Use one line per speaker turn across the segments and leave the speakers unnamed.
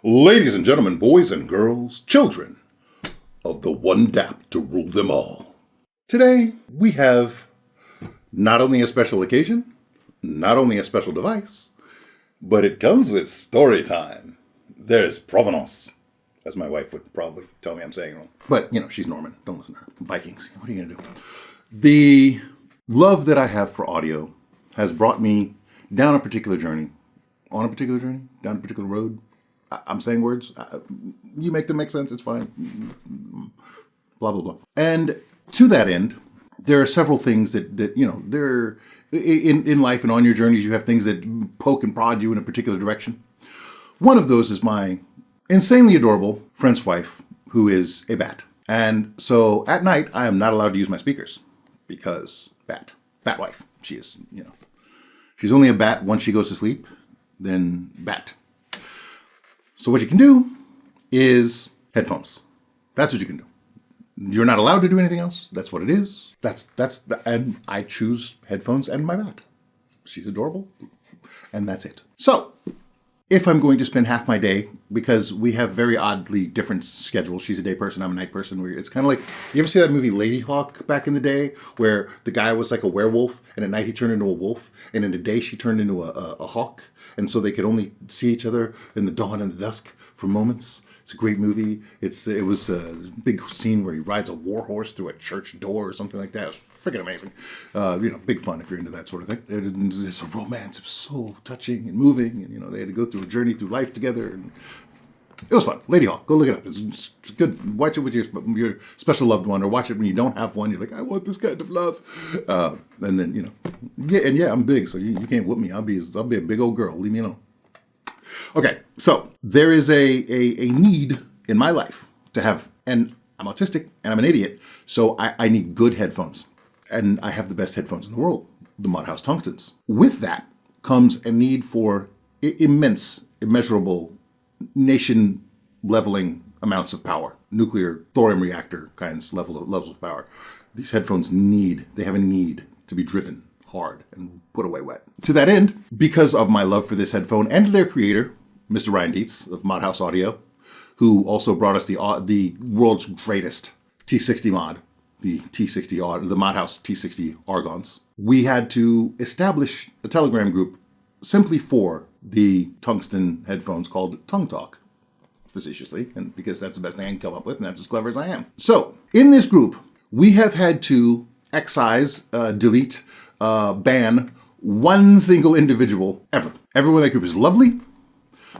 Ladies and gentlemen, boys and girls, children of the one DAP to rule them all. Today, we have not only a special occasion, not only a special device, but it comes with story time. There's provenance, as my wife would probably tell me I'm saying wrong. But, she's Norman. Don't listen to her. Vikings. What are you going to do? The love that I have for audio has brought me down a particular journey. On a particular journey? Down a particular road? I'm saying words. You make them make sense. It's fine. Blah, blah, blah. And to that end, there are several things that there in life and on your journeys, you have things that poke and prod you in a particular direction. One of those is my insanely adorable French wife, who is a bat. And so at night, I am not allowed to use my speakers because bat wife. She is, she's only a bat once she goes to sleep, then bat. So what you can do is headphones. That's what you can do. You're not allowed to do anything else. That's what it is. And I choose headphones and my bat. She's adorable, and that's it. So if I'm going to spend half my day, because we have very oddly different schedules. She's a day person, I'm a night person. It's kind of like, you ever see that movie Lady Hawk back in the day, where the guy was like a werewolf, and at night he turned into a wolf, and in the day she turned into a hawk, and so they could only see each other in the dawn and the dusk for moments. It's a great movie. It was a big scene where he rides a war horse through a church door or something like that. It was freaking amazing. Big fun if you're into that sort of thing. It's a romance. It was so touching and moving, and they had to go through a journey through life together, and it was fun. Lady Hawk, go look it up. It's good. Watch it with your special loved one, or watch it when you don't have one. You're like, I want this kind of love, and then I'm big, so you can't whoop me. I'll be a big old girl. Leave me alone. Okay, so there is a need in my life to have, and I'm autistic and I'm an idiot, so I need good headphones. And I have the best headphones in the world, the Mudhouse Tungstens. With that comes a need for immense, immeasurable, nation-leveling amounts of power. Nuclear thorium reactor kinds levels of power. These headphones have a need to be driven hard and put away wet. To that end, because of my love for this headphone and their creator, Mr. Ryan Dietz of Mudhouse Audio, who also brought us the world's greatest T60 mod, the Mudhouse T60 Argons, we had to establish a Telegram group simply for the tungsten headphones called Tongue Talk, facetiously, and because that's the best thing I can come up with, and that's as clever as I am. So, in this group, we have had to excise, delete, ban one single individual ever. Everyone in that group is lovely.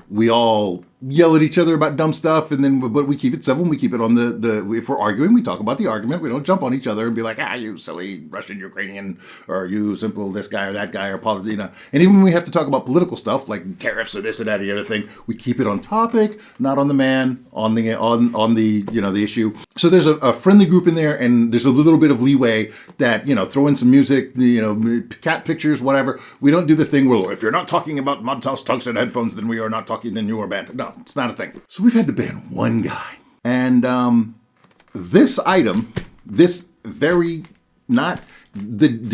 We all yell at each other about dumb stuff, but we keep it civil. We keep it on if we're arguing, we talk about the argument. We don't jump on each other and be like, you silly Russian Ukrainian, or you simple this guy or that guy, or politics. And even when we have to talk about political stuff like tariffs or this or that or the other thing, we keep it on topic, not on the man, on the the issue. So there's a friendly group in there, and there's a little bit of leeway that throw in some music, cat pictures, whatever. We don't do the thing where if you're not talking about Mudhouse Tungsten headphones, then we are not talking. Then you are banned. No, it's not a thing. So we've had to ban one guy. And this item, the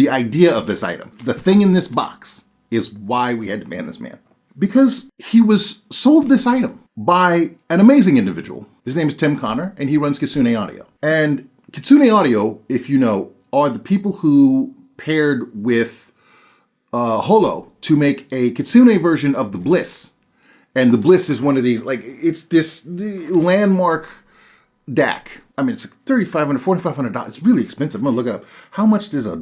idea of this item, the thing in this box, is why we had to ban this man. Because he was sold this item by an amazing individual. His name is Tim Connor, and he runs Quloos Audio. And Quloos Audio, if you know, are the people who paired with Holo to make a Quloos version of the Bliss. And the Bliss is one of these, it's the landmark DAC. I mean, it's $3,500, $4,500. It's really expensive. I'm gonna look it up. How much does a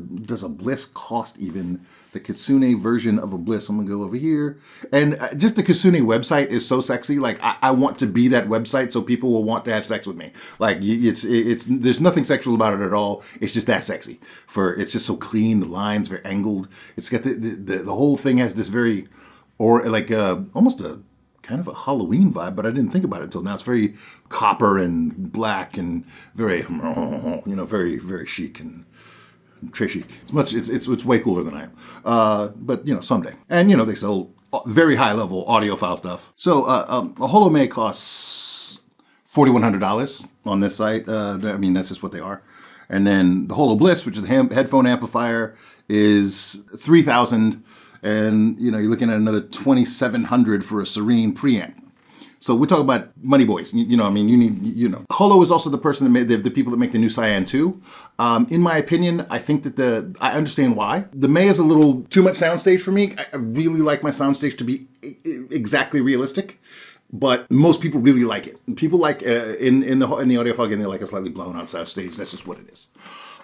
Bliss cost even? The Quloos version of a Bliss. I'm gonna go over here. And just the Quloos website is so sexy. I want to be that website so people will want to have sex with me. There's nothing sexual about it at all. It's just that sexy. It's just so clean. The lines very angled. It's got the whole thing has this very, almost a kind of a Halloween vibe, but I didn't think about it until now. It's very copper and black and very, very, very chic and très chic. It's way cooler than I am. But someday. And they sell very high level audiophile stuff. So a Holomay costs $4,100 on this site. That's just what they are. And then the Holo Bliss, which is the headphone amplifier, is $3,000. And, you're looking at another $2,700 for a Serene preamp. So we're talking about money boys. You know, I mean, you need, you know. Holo is also the person that made the people that make the new Cyan 2. In my opinion, I think that I understand why. The May is a little too much soundstage for me. I really like my soundstage to be exactly realistic. But most people really like it. People like in the audiophile game, they like a slightly blown out soundstage. That's just what it is.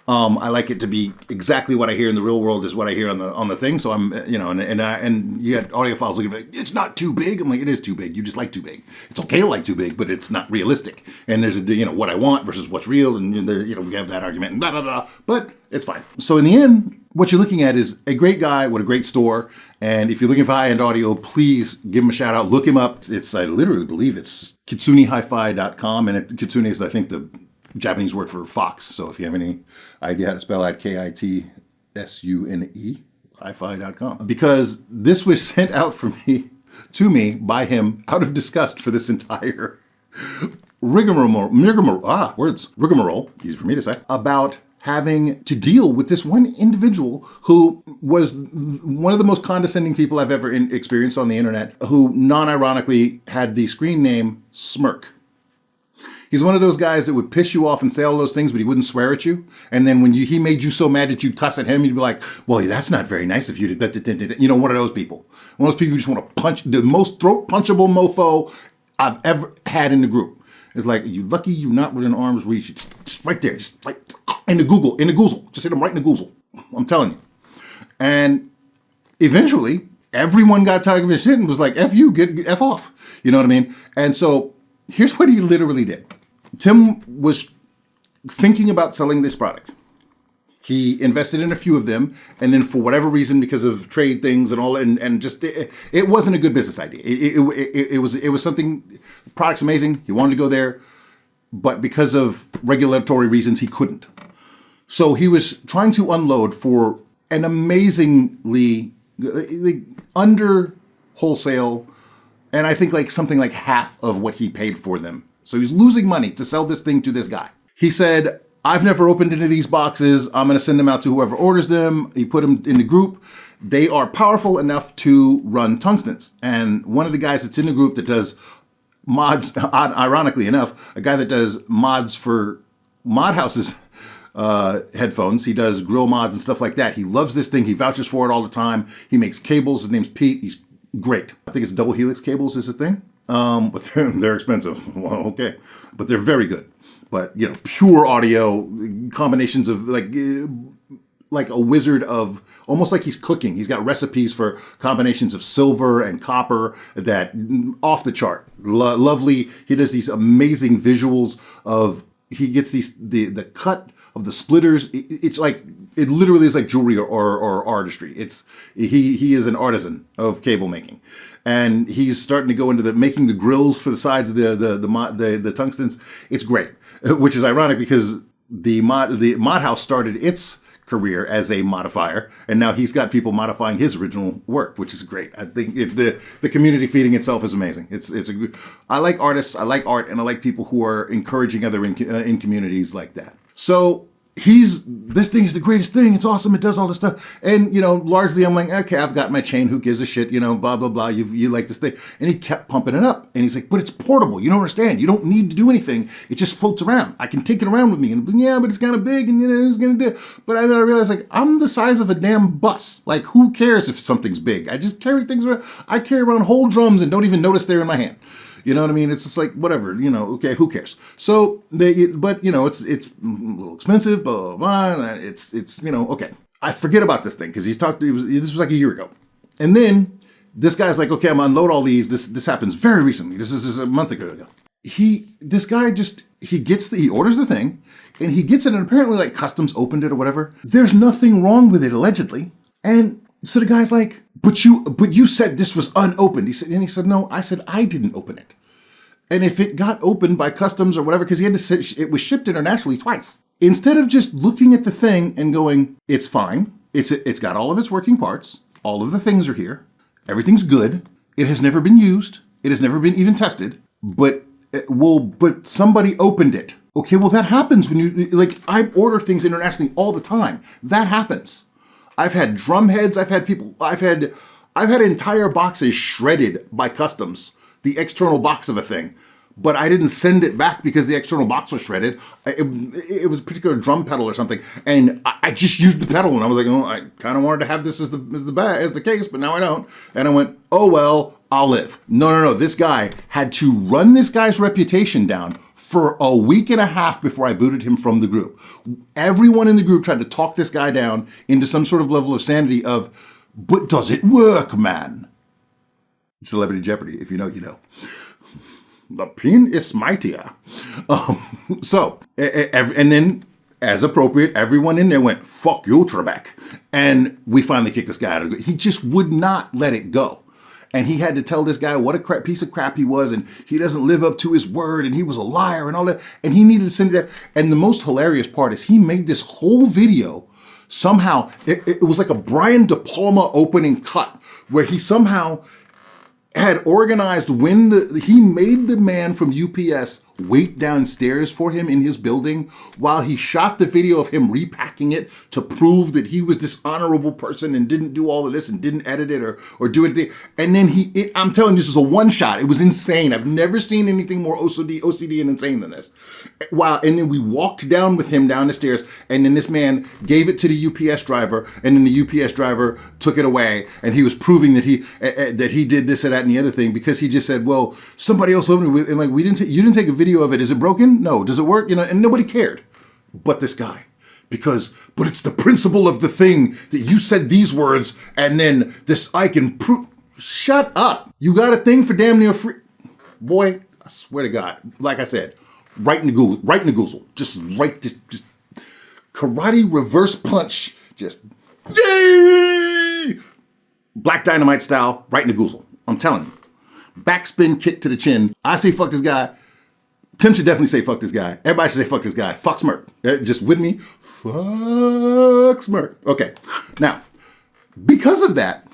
I like it to be exactly what I hear in the real world is what I hear on the thing. So I'm, you know, and you got audiophiles looking like, it's not too big. I'm like, it is too big. You just like too big. It's okay to like too big, but it's not realistic. And there's you know, what I want versus what's real. And there, you know, we have that argument and blah, blah, blah, but it's fine. So in the end, what you're looking at is a great guy with a great store. And if you're looking for high-end audio, please give him a shout out. Look him up. I literally believe it's kitsunehifi.com. And Kitsune is, I think, the Japanese word for fox. So if you have any idea how to spell that, KITSUNE, hi-fi.com. Because this was sent out to me by him out of disgust for this entire rigmarole, easy for me to say, about having to deal with this one individual who was one of the most condescending people I've ever experienced on the internet, who non-ironically had the screen name Smirk. He's one of those guys that would piss you off and say all those things, but he wouldn't swear at you. And then when he made you so mad that you'd cuss at him, you'd be like, well, that's not very nice of you to, you know, one of those people. One of those people you just want to punch, the most throat punchable mofo I've ever had in the group. It's like, you lucky you're not within arm's reach. Just right there, just like in the goozle. Just hit him right in the goozle. I'm telling you. And eventually, everyone got tired of his shit and was like, F you, get F off. You know what I mean? And so here's what he literally did. Tim was thinking about selling this product. He invested in a few of them, and then for whatever reason, because of trade things and all, and just it wasn't a good business idea. It was something. The product's amazing. He wanted to go there, but because of regulatory reasons, he couldn't. So he was trying to unload for an amazingly under wholesale, and I think like something like half of what he paid for them. So he's losing money to sell this thing to this guy. He said, I've never opened any of these boxes. I'm going to send them out to whoever orders them. He put them in the group. They are powerful enough to run tungstens. And one of the guys that's in the group that does mods, ironically enough, a guy that does mods for mod houses headphones. He does grill mods and stuff like that. He loves this thing. He vouches for it all the time. He makes cables. His name's Pete. He's great. I think it's double helix cables is his thing. But they're expensive. Well, okay. But they're very good. But, you know, pure audio combinations of like a wizard of almost like he's cooking. He's got recipes for combinations of silver and copper that off the chart. Lovely. He does these amazing visuals of, he gets the cut of the splitters. It's like, it literally is like jewelry or artistry. He is an artisan of cable making. And he's starting to go into making the grills for the sides of the tungstens. It's great, which is ironic because the mod house started its career as a modifier, and now he's got people modifying his original work, which is great. I think the community feeding itself is amazing. I like artists, I like art, and I like people who are encouraging other in communities like that. So this thing's the greatest thing. It's awesome. It does all this stuff. And, you know, largely I'm like, okay, I've got my chain. Who gives a shit? You know, blah, blah, blah. You like this thing. And he kept pumping it up. And he's like, but it's portable. You don't understand. You don't need to do anything. It just floats around. I can take it around with me. And yeah, but it's kind of big and, you know, it's going to do. But then I realized, like, I'm the size of a damn bus. Like, who cares if something's big? I just carry things around. I carry around whole drums and don't even notice they're in my hand. You know what I mean? It's just like, whatever, you know, okay, who cares? So, but, you know, it's a little expensive, blah, blah, blah. It's you know, okay. I forget about this thing because this was like a year ago. And then this guy's like, okay, I'm going to unload all these. This happens very recently. This is a month ago. This guy he orders the thing and he gets it and apparently like customs opened it or whatever. There's nothing wrong with it, allegedly. And so the guy's like, but you said this was unopened. He said, no, I said I didn't open it. And if it got opened by customs or whatever, because he had to it was shipped internationally twice. Instead of just looking at the thing and going, it's fine. It's got all of its working parts. All of the things are here. Everything's good. It has never been used. It has never been even tested. But somebody opened it. Okay, well that happens when I order things internationally all the time. That happens. I've had drum heads. I've had entire boxes shredded by customs the external box of a thing. But I didn't send it back because the external box was shredded. It was a particular drum pedal or something, and I just used the pedal, and I was like, oh, I kind of wanted to have this as the case, but now I don't. And I went, oh well, I'll live. No. This guy had to run this guy's reputation down for a week and a half before I booted him from the group. Everyone in the group tried to talk this guy down into some sort of level of sanity of, but does it work, man? Celebrity Jeopardy, if you know, you know. The pin is mightier. And then, as appropriate, everyone in there went, fuck you, Trebek. And we finally kicked this guy out of the group. He just would not let it go. And he had to tell this guy what a piece of crap he was, and he doesn't live up to his word, and he was a liar, and all that. And he needed to send it out. And the most hilarious part is he made this whole video somehow. It was like a Brian De Palma opening cut, where he somehow had organized when he made the man from UPS wait downstairs for him in his building while he shot the video of him repacking it to prove that he was this honorable person and didn't do all of this and didn't edit it or do anything. And then I'm telling you, this was a one shot. It was insane. I've never seen anything more OCD and insane than this. Wow. And then we walked down with him down the stairs, and then this man gave it to the UPS driver, and then the UPS driver took it away, and he was proving that he did this and that and the other thing because he just said, well, somebody else opened it, and like, you didn't take a video of it. Is it broken? No. Does it work? You know, and nobody cared but this guy. But it's the principle of the thing that you said these words, and then this I can prove. Shut up. You got a thing for damn near free. Boy, I swear to God, like I said, right in the goozle. Just karate reverse punch. Just yay! Black Dynamite style, right in the goozle. I'm telling you. Backspin kick to the chin. I say fuck this guy. Tim should definitely say fuck this guy. Everybody should say fuck this guy. Fuck Smirk. Just with me. Fuck Smirk. Okay. Now, because of that,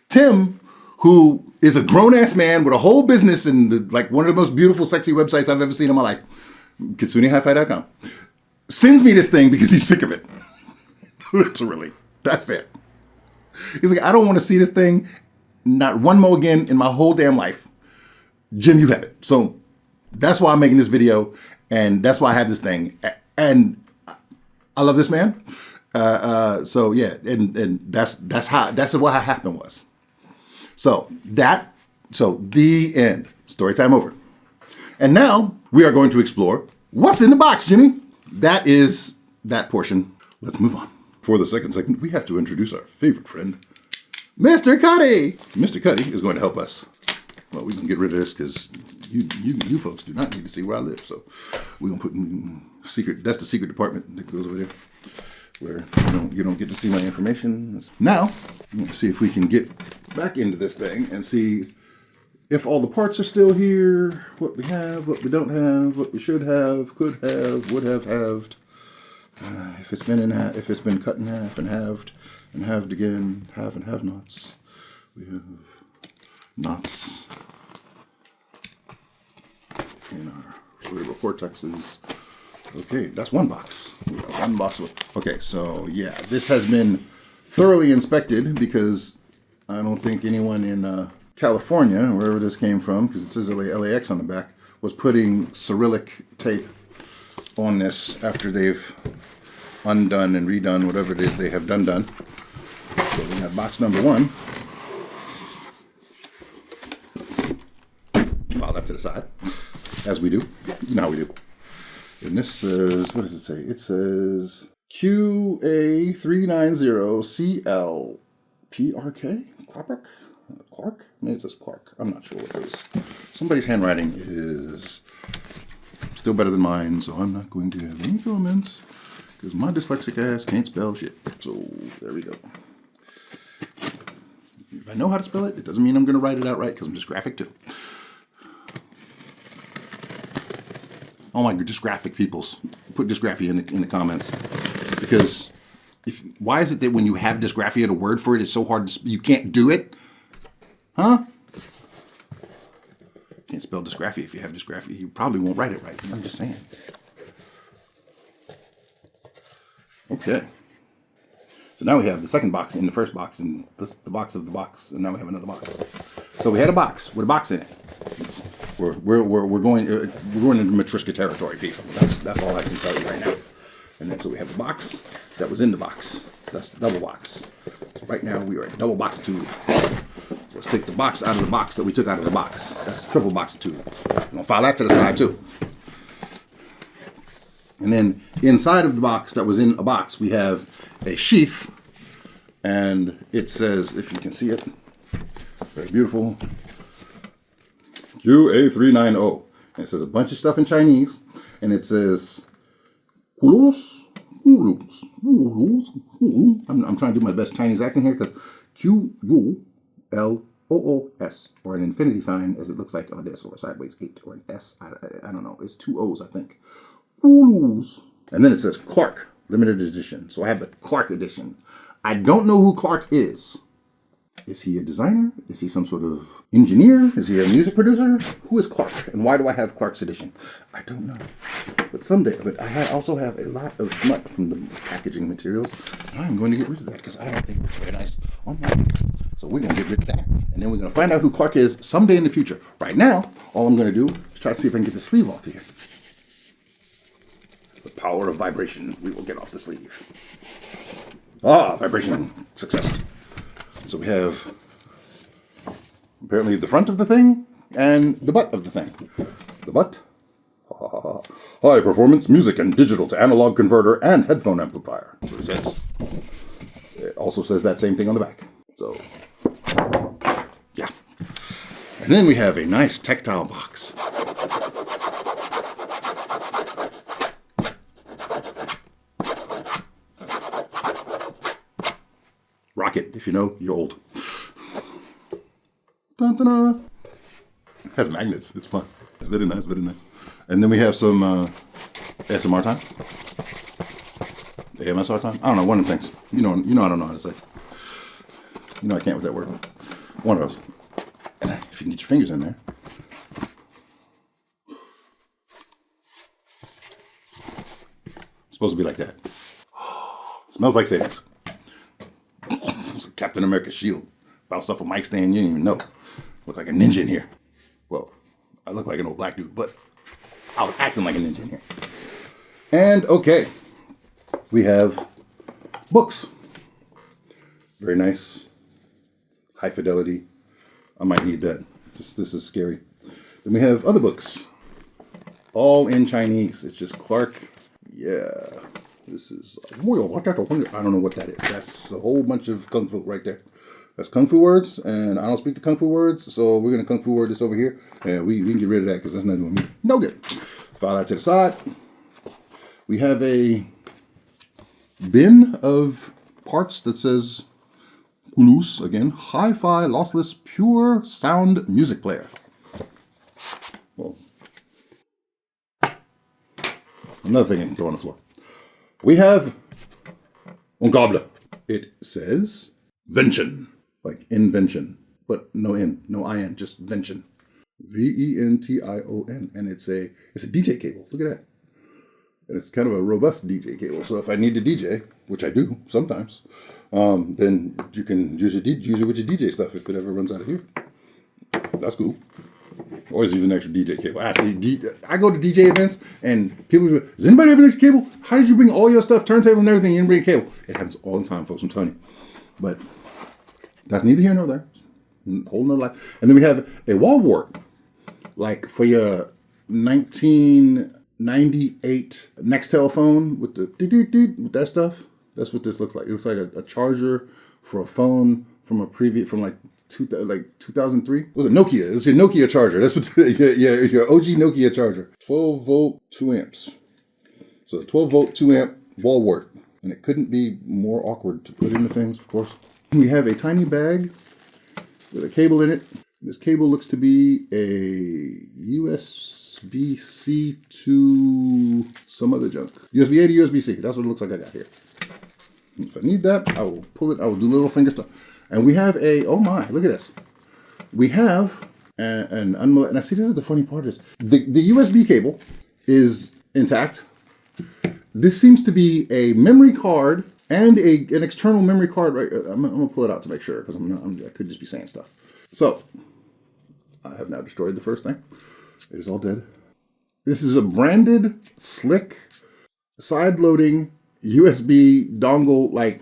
Tim, who is a grown-ass man with a whole business and like one of the most beautiful, sexy websites I've ever seen in my life, KitsuneHiFi.com, sends me this thing because he's sick of it. Literally. That's it. He's like, I don't want to see this thing not one more again in my whole damn life. Jim, you have it. So that's why I'm making this video, and that's why I have this thing. And I love this man. So yeah, and that's what happened was. So the end. Story time over. And now we are going to explore what's in the box, Jimmy. That is that portion. Let's move on. For the second segment, we have to introduce our favorite friend, Mr. Cuddy. Mr. Cuddy is going to help us. Well, we can get rid of this because you folks do not need to see where I live. So we're going to put in secret. That's the secret department that goes over there where you don't get to see my information. Now, let's see if we can get back into this thing and see if all the parts are still here, what we have, what we don't have, what we should have, could have, would have halved. If it's been if it's been cut in half and halved again, have and have nots. We have knots in our cerebral cortexes. Okay, that's one box. We got one box of. Okay, so yeah, this has been thoroughly inspected because I don't think anyone in California, wherever this came from, because it says LAX on the back, was putting Cyrillic tape on this after they've undone and redone whatever it is they have done. So we have box number one. File that to the side, as we do. You know how we do. And this says, what does it say? It says QA390 CLPRK? Clark? Maybe it says Clark. I'm not sure what it is. Somebody's handwriting is still better than mine, so I'm not going to have any comments because my dyslexic ass can't spell shit. So there we go. If I know how to spell it, it doesn't mean I'm going to write it out right because I'm dysgraphic too. Oh my dysgraphic peoples, put dysgraphia in the comments, because why is it that when you have dysgraphia, the word for it is so hard you can't do it? Huh? Can't spell dysgraphia. If you have dysgraphia, you probably won't write it right. I'm just saying. Okay. So now we have the second box in the first box, and the box of the box, and now we have another box. So we had a box with a box in it. We're going into Matryoshka territory, people. That's all I can tell you right now. And then so we have a box that was in the box. That's the double box. So right now we are at double box 2. So let's take the box out of the box that we took out of the box. That's triple box 2. I'm gonna file that to the side too. And then inside of the box that was in a box, we have a sheath, and it says, if you can see it, very beautiful, QA390. And it says a bunch of stuff in Chinese, and it says Quloos. I'm trying to do my best Chinese accent here, because QULOOS, or an infinity sign, as it looks like on this, or a sideways 8, or an S. I don't know. It's 2 O's, I think. Quloos. And then it says Clark, limited edition. So I have the Clark edition. I don't know who Clark is. Is he a designer? Is he some sort of engineer? Is he a music producer? Who is Clark? And why do I have Clark's edition? I don't know. But someday, I also have a lot of smut from the packaging materials. I'm going to get rid of that because I don't think it looks very nice on my. So we're going to get rid of that. And then we're going to find out who Clark is someday in the future. Right now, all I'm going to do is try to see if I can get the sleeve off here. The power of vibration. We will get off the sleeve. Ah, vibration. Success. So we have apparently the front of the thing and the butt of the thing. The butt. High performance music and digital to analog converter and headphone amplifier. That's what it says. It also says that same thing on the back. So, yeah. And then we have a nice tactile box. Rocket, if you know, you're old. Dun, dun, dun. It has magnets. It's fun. It's very nice, very nice. And then we have some ASMR time. AMSR time. I don't know, one of the things. You know, I don't know how to say. You know I can't with that word. One of those. And if you can get your fingers in there. It's supposed to be like that. It smells like savings. It's a Captain America shield. Bounced off a mic stand you didn't even know. Look like a ninja in here. Well, I look like an old black dude, but I was acting like a ninja in here. And okay, we have books. Very nice. High fidelity. I might need that. This is scary. Then we have other books. All in Chinese. It's just Clark. Yeah. This is, I don't know what that is. That's a whole bunch of Kung Fu right there. That's Kung Fu words, and I don't speak the Kung Fu words, so we're going to Kung Fu word this over here, and we can get rid of that because that's not doing me no good. File that to the side. We have a bin of parts that says Quloos, again, hi-fi, lossless, pure sound music player. Well, another thing I can throw on the floor. We have un câble. It says Vention, like invention, but no N, no IN, just Vention. VENTION, and it's a DJ cable. Look at that. And it's kind of a robust DJ cable. So if I need to DJ, which I do sometimes, then you can use it with your DJ stuff if it ever runs out of here. That's cool. Always use an extra DJ cable. I go to DJ events and people go, does anybody have an extra cable? How did you bring all your stuff, turntables and everything, you didn't bring a cable? It happens all the time, folks, I'm telling you. But that's neither here nor there. Whole nother life. And then we have a wall wart, like for your 1998 Nextel phone with the with that stuff. That's what this looks like. It's like a charger for a phone from a previous, from like 2003. It was a Nokia. It's your Nokia charger. That's what your OG Nokia charger. 12 volt, 2 amps. So 12 volt, 2 amp wall wart. And it couldn't be more awkward to put into things, of course. We have a tiny bag with a cable in it. This cable looks to be a USB-C to some other junk. USB-A to USB-C. That's what it looks like I got here. If I need that, I will pull it. I will do little finger stuff. And we have a, oh my, look at this. We have an unmolded, and I see this is the funny part is, the USB cable is intact. This seems to be a memory card and an external memory card. Right, I'm gonna pull it out to make sure because I could just be saying stuff. So I have now destroyed the first thing. It is all dead. This is a branded, slick, side-loading USB dongle,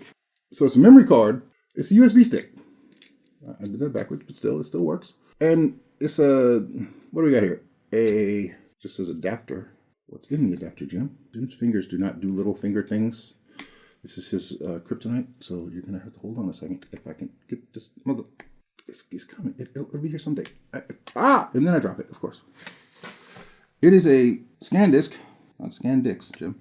so it's a memory card. It's a USB stick. I did that backwards, but still, it still works. And it's what do we got here? Just says adapter. What's in the adapter, Jim? Jim's fingers do not do little finger things. This is his kryptonite, so you're going to have to hold on a second. If I can get this it's coming. It'll be here someday. And then I drop it, of course. It is a SanDisk, not SanDix, Jim.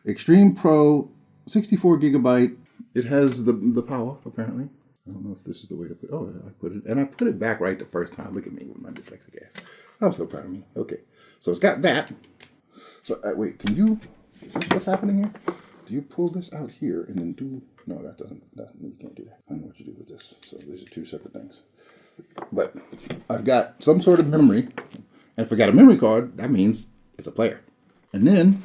Extreme Pro, 64 gigabyte. It has the power, apparently. I don't know if this is the way to put it. Oh, I put it. And I put it back right the first time. Look at me with my dyslexic ass. I'm so proud of me. Okay. So it's got that. So, wait, is this what's happening here? Do you pull this out here and then do... No, you can't do that. I don't know what you do with this. So these are two separate things. But I've got some sort of memory. And if I got a memory card, that means it's a player. And then,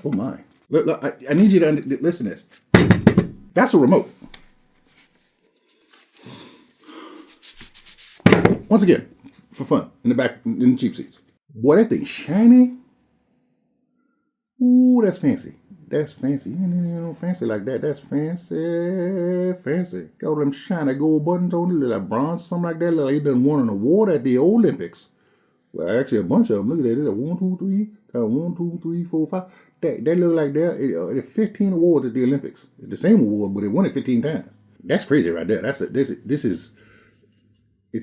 oh my. Look, I need you to listen to this. That's a remote. Once again, for fun, in the back, in the cheap seats. Boy, that thing's shiny. Ooh, that's fancy. That's fancy. You ain't even no fancy like that. That's fancy. Fancy. Got them shiny gold buttons on it, look like bronze, something like that. Look like he done won an award at the Olympics. Well, actually, a bunch of them. Look at that. There's 1, 2, 3. Kind of 1, 2, 3, 4, 5. They look like they're 15 awards at the Olympics. It's the same award, but it won it 15 times. That's crazy right there. It's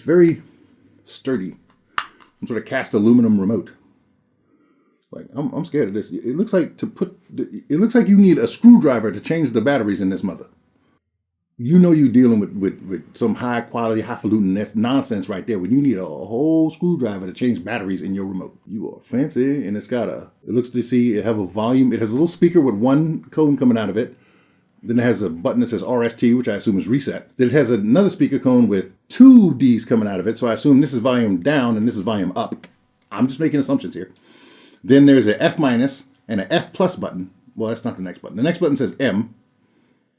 very sturdy. Some sort of cast aluminum remote. Like I'm scared of this. It looks like you need a screwdriver to change the batteries in this mother. You know you're dealing with some high quality, highfalutin nonsense right there when you need a whole screwdriver to change batteries in your remote. You are fancy, and it looks to see it have a volume. It has a little speaker with one cone coming out of it. Then it has a button that says RST, which I assume is reset. Then it has another speaker cone with 2 Ds coming out of it. So I assume this is volume down and this is volume up. I'm just making assumptions here. Then there's an F- and an F+ button. Well, that's not the next button. The next button says M.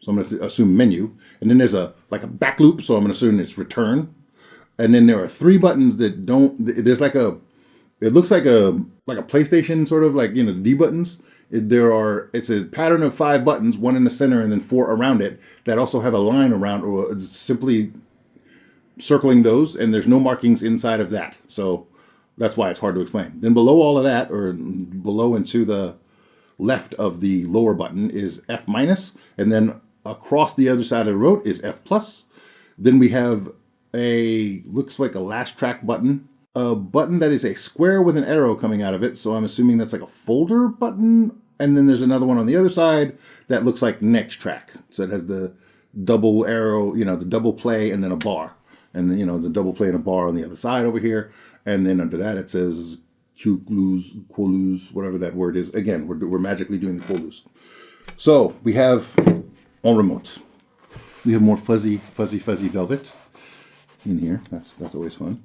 So I'm going to assume menu. And then there's a back loop. So I'm going to assume it's return. And then there are 3 buttons that there's it looks like a PlayStation sort of the D buttons. It's a pattern of 5 buttons, 1 in the center and then 4 around it that also have a line around or simply circling those. And there's no markings inside of that. So that's why it's hard to explain. Then below all of that, or below and to the left of the lower button is F-, and then across the other side of the road is F+. Then we have looks like a last track button. A button that is a square with an arrow coming out of it, so I'm assuming that's like a folder button. And then there's another one on the other side that looks like next track. So it has the double arrow, the double play, and then a bar. And then, the double play and a bar on the other side over here. And then under that, it says Quloos, whatever that word is. Again, we're magically doing the Quloos. So we have on remote. We have more fuzzy velvet in here. That's always fun.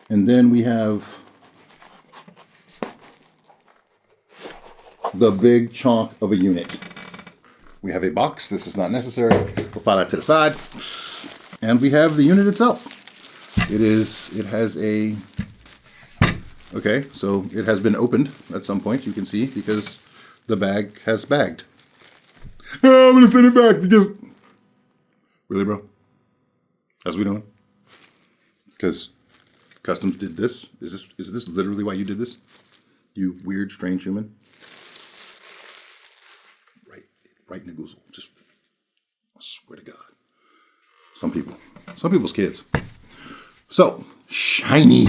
And then we have the big chunk of a unit. We have a box. This is not necessary. We'll file that to the side. And we have the unit itself. Okay, so it has been opened at some point, you can see, because the bag has bagged. I'm going to send it back because... Really, bro? That's what we're doing? Because Customs did this? Is this literally why you did this? You weird, strange human? Right in the goozle. Just, I swear to God. Some people's kids. So, shiny.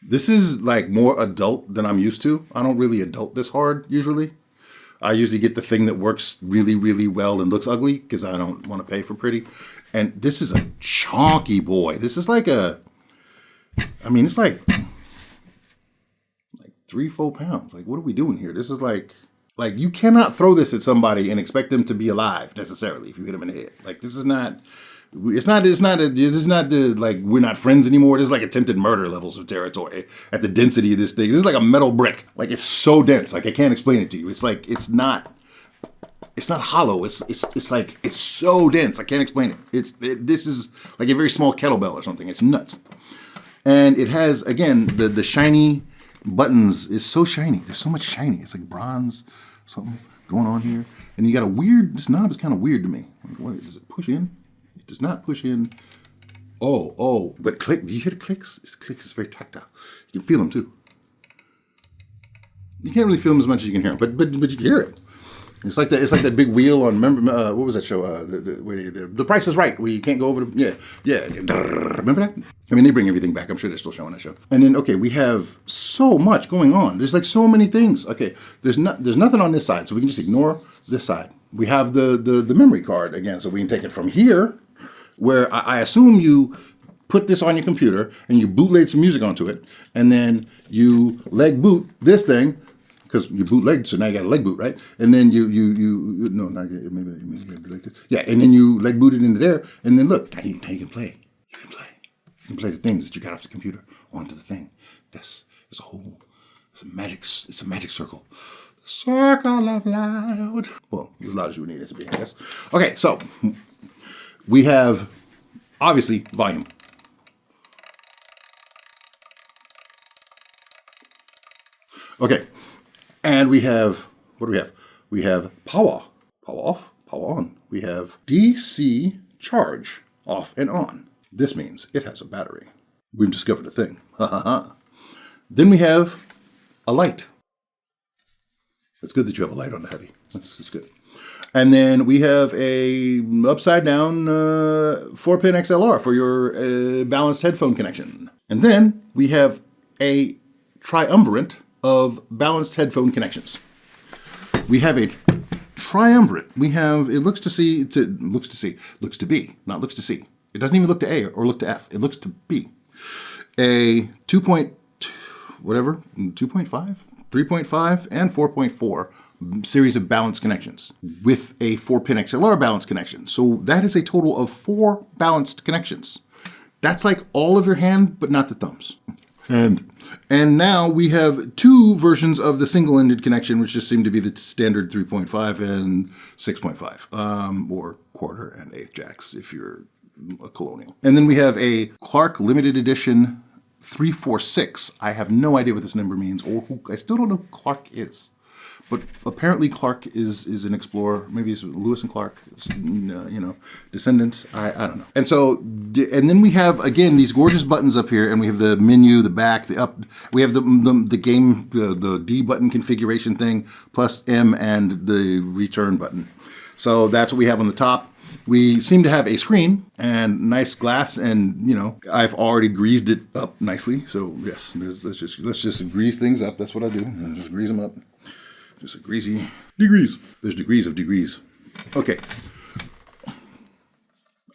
This is more adult than I'm used to. I don't really adult this hard usually. I usually get the thing that works really, really well and looks ugly because I don't want to pay for pretty. And this is a chunky boy. This is it's like 3-4 pounds. What are we doing here? This is like you cannot throw this at somebody and expect them to be alive necessarily if you hit them in the head. This is not. It's not we're not friends anymore. This is attempted murder levels of territory at the density of this thing. This is like a metal brick. It's so dense. I can't explain it to you. It's not. it's not hollow. It's like, it's so dense. I can't explain it. This is like a very small kettlebell or something. It's nuts. And it has, again, the shiny buttons is so shiny. There's so much shiny. It's like bronze, something going on here. And you got a weird, this knob is kind of weird to me. What, does it push in? It does not push in. Oh, but click, do you hear the clicks? It clicks, it's very tactile. You can feel them too. You can't really feel them as much as you can hear them, but you can hear it. It's like that big wheel on, remember, what was that show? The Price is Right, where you can't go over the, yeah. Remember that? I mean, they bring everything back. I'm sure they're still showing that show. And then, okay, we have so much going on. There's like so many things. Okay, there's nothing on this side, so we can just ignore this side. We have the memory card again, so we can take it from here, where I assume you put this on your computer and you bootleg some music onto it, and then you leg boot this thing, because you bootlegged, so now you got a leg boot, right? And then no, not maybe yeah, and then you leg boot it into there, and then look, now you can play. You can play the things that you got off the computer onto the thing. It's a magic circle. The circle of loud. Well, as loud as you would need it to be, I guess. Okay, so we have obviously volume. Okay. And we have, what do we have? We have power off, power on. We have DC charge off and on. This means it has a battery. We've discovered a thing. Then we have a light. It's good that you have a light on the heavy. That's good. And then we have a upside down 4-pin XLR for your balanced headphone connection. And then we have a triumvirate of balanced headphone connections. We have a triumvirate. We have, it looks to be, not looks to see. It doesn't even look to A or look to F. It looks to B. A 2.5, 3.5, and 4.4 series of balanced connections with a 4-pin XLR balanced connection. So that is a total of 4 balanced connections. That's like all of your hand, but not the thumbs. And now we have 2 versions of the single-ended connection, which just seem to be the standard 3.5 and 6.5, or quarter and eighth jacks if you're a colonial. And then we have a Clark limited edition 346. I have no idea what this number means, or who, I still don't know who Clark is. But apparently Clark is an explorer. Maybe it's Lewis and Clark, descendants. I don't know. And so, and then we have, again, these gorgeous buttons up here, and we have the menu, the back, the up. We have the game, the D button configuration thing, plus M and the return button. So that's what we have on the top. We seem to have a screen and nice glass, and I've already greased it up nicely. So yes, let's just grease things up. That's what I do. I just grease them up. Just a greasy degrees. There's degrees of degrees. Okay.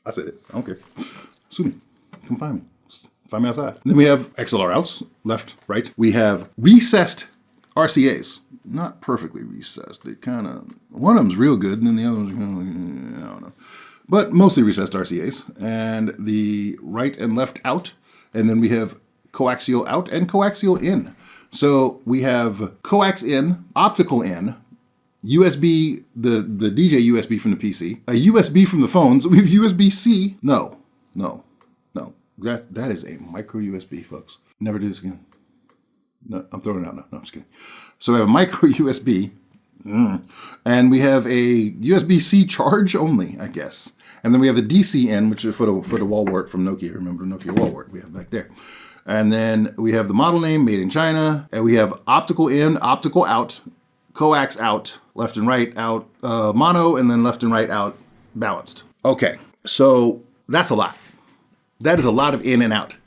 I said it. I don't care. Sue me. Come find me. Find me outside. Then we have XLR outs, left, right. We have recessed RCAs. Not perfectly recessed. They kind of, one of them's real good, and then the other one's, I don't know. But mostly recessed RCAs. And the right and left out. And then we have coaxial out and coaxial in. So we have coax in, optical in, USB, the DJ USB from the PC, a USB from the phones. We have USB-C. No. That is a micro USB, folks. Never do this again. No, I'm throwing it out now. No, I'm just kidding. So we have a micro USB, and we have a USB-C charge only, I guess. And then we have the DC in, which is for the wall wart from Nokia. Remember Nokia wall wart we have back there. And then we have the model name, made in China. And we have optical in, optical out, coax out, left and right out, mono, and then left and right out, balanced. Okay, so that's a lot. That is a lot of in and out.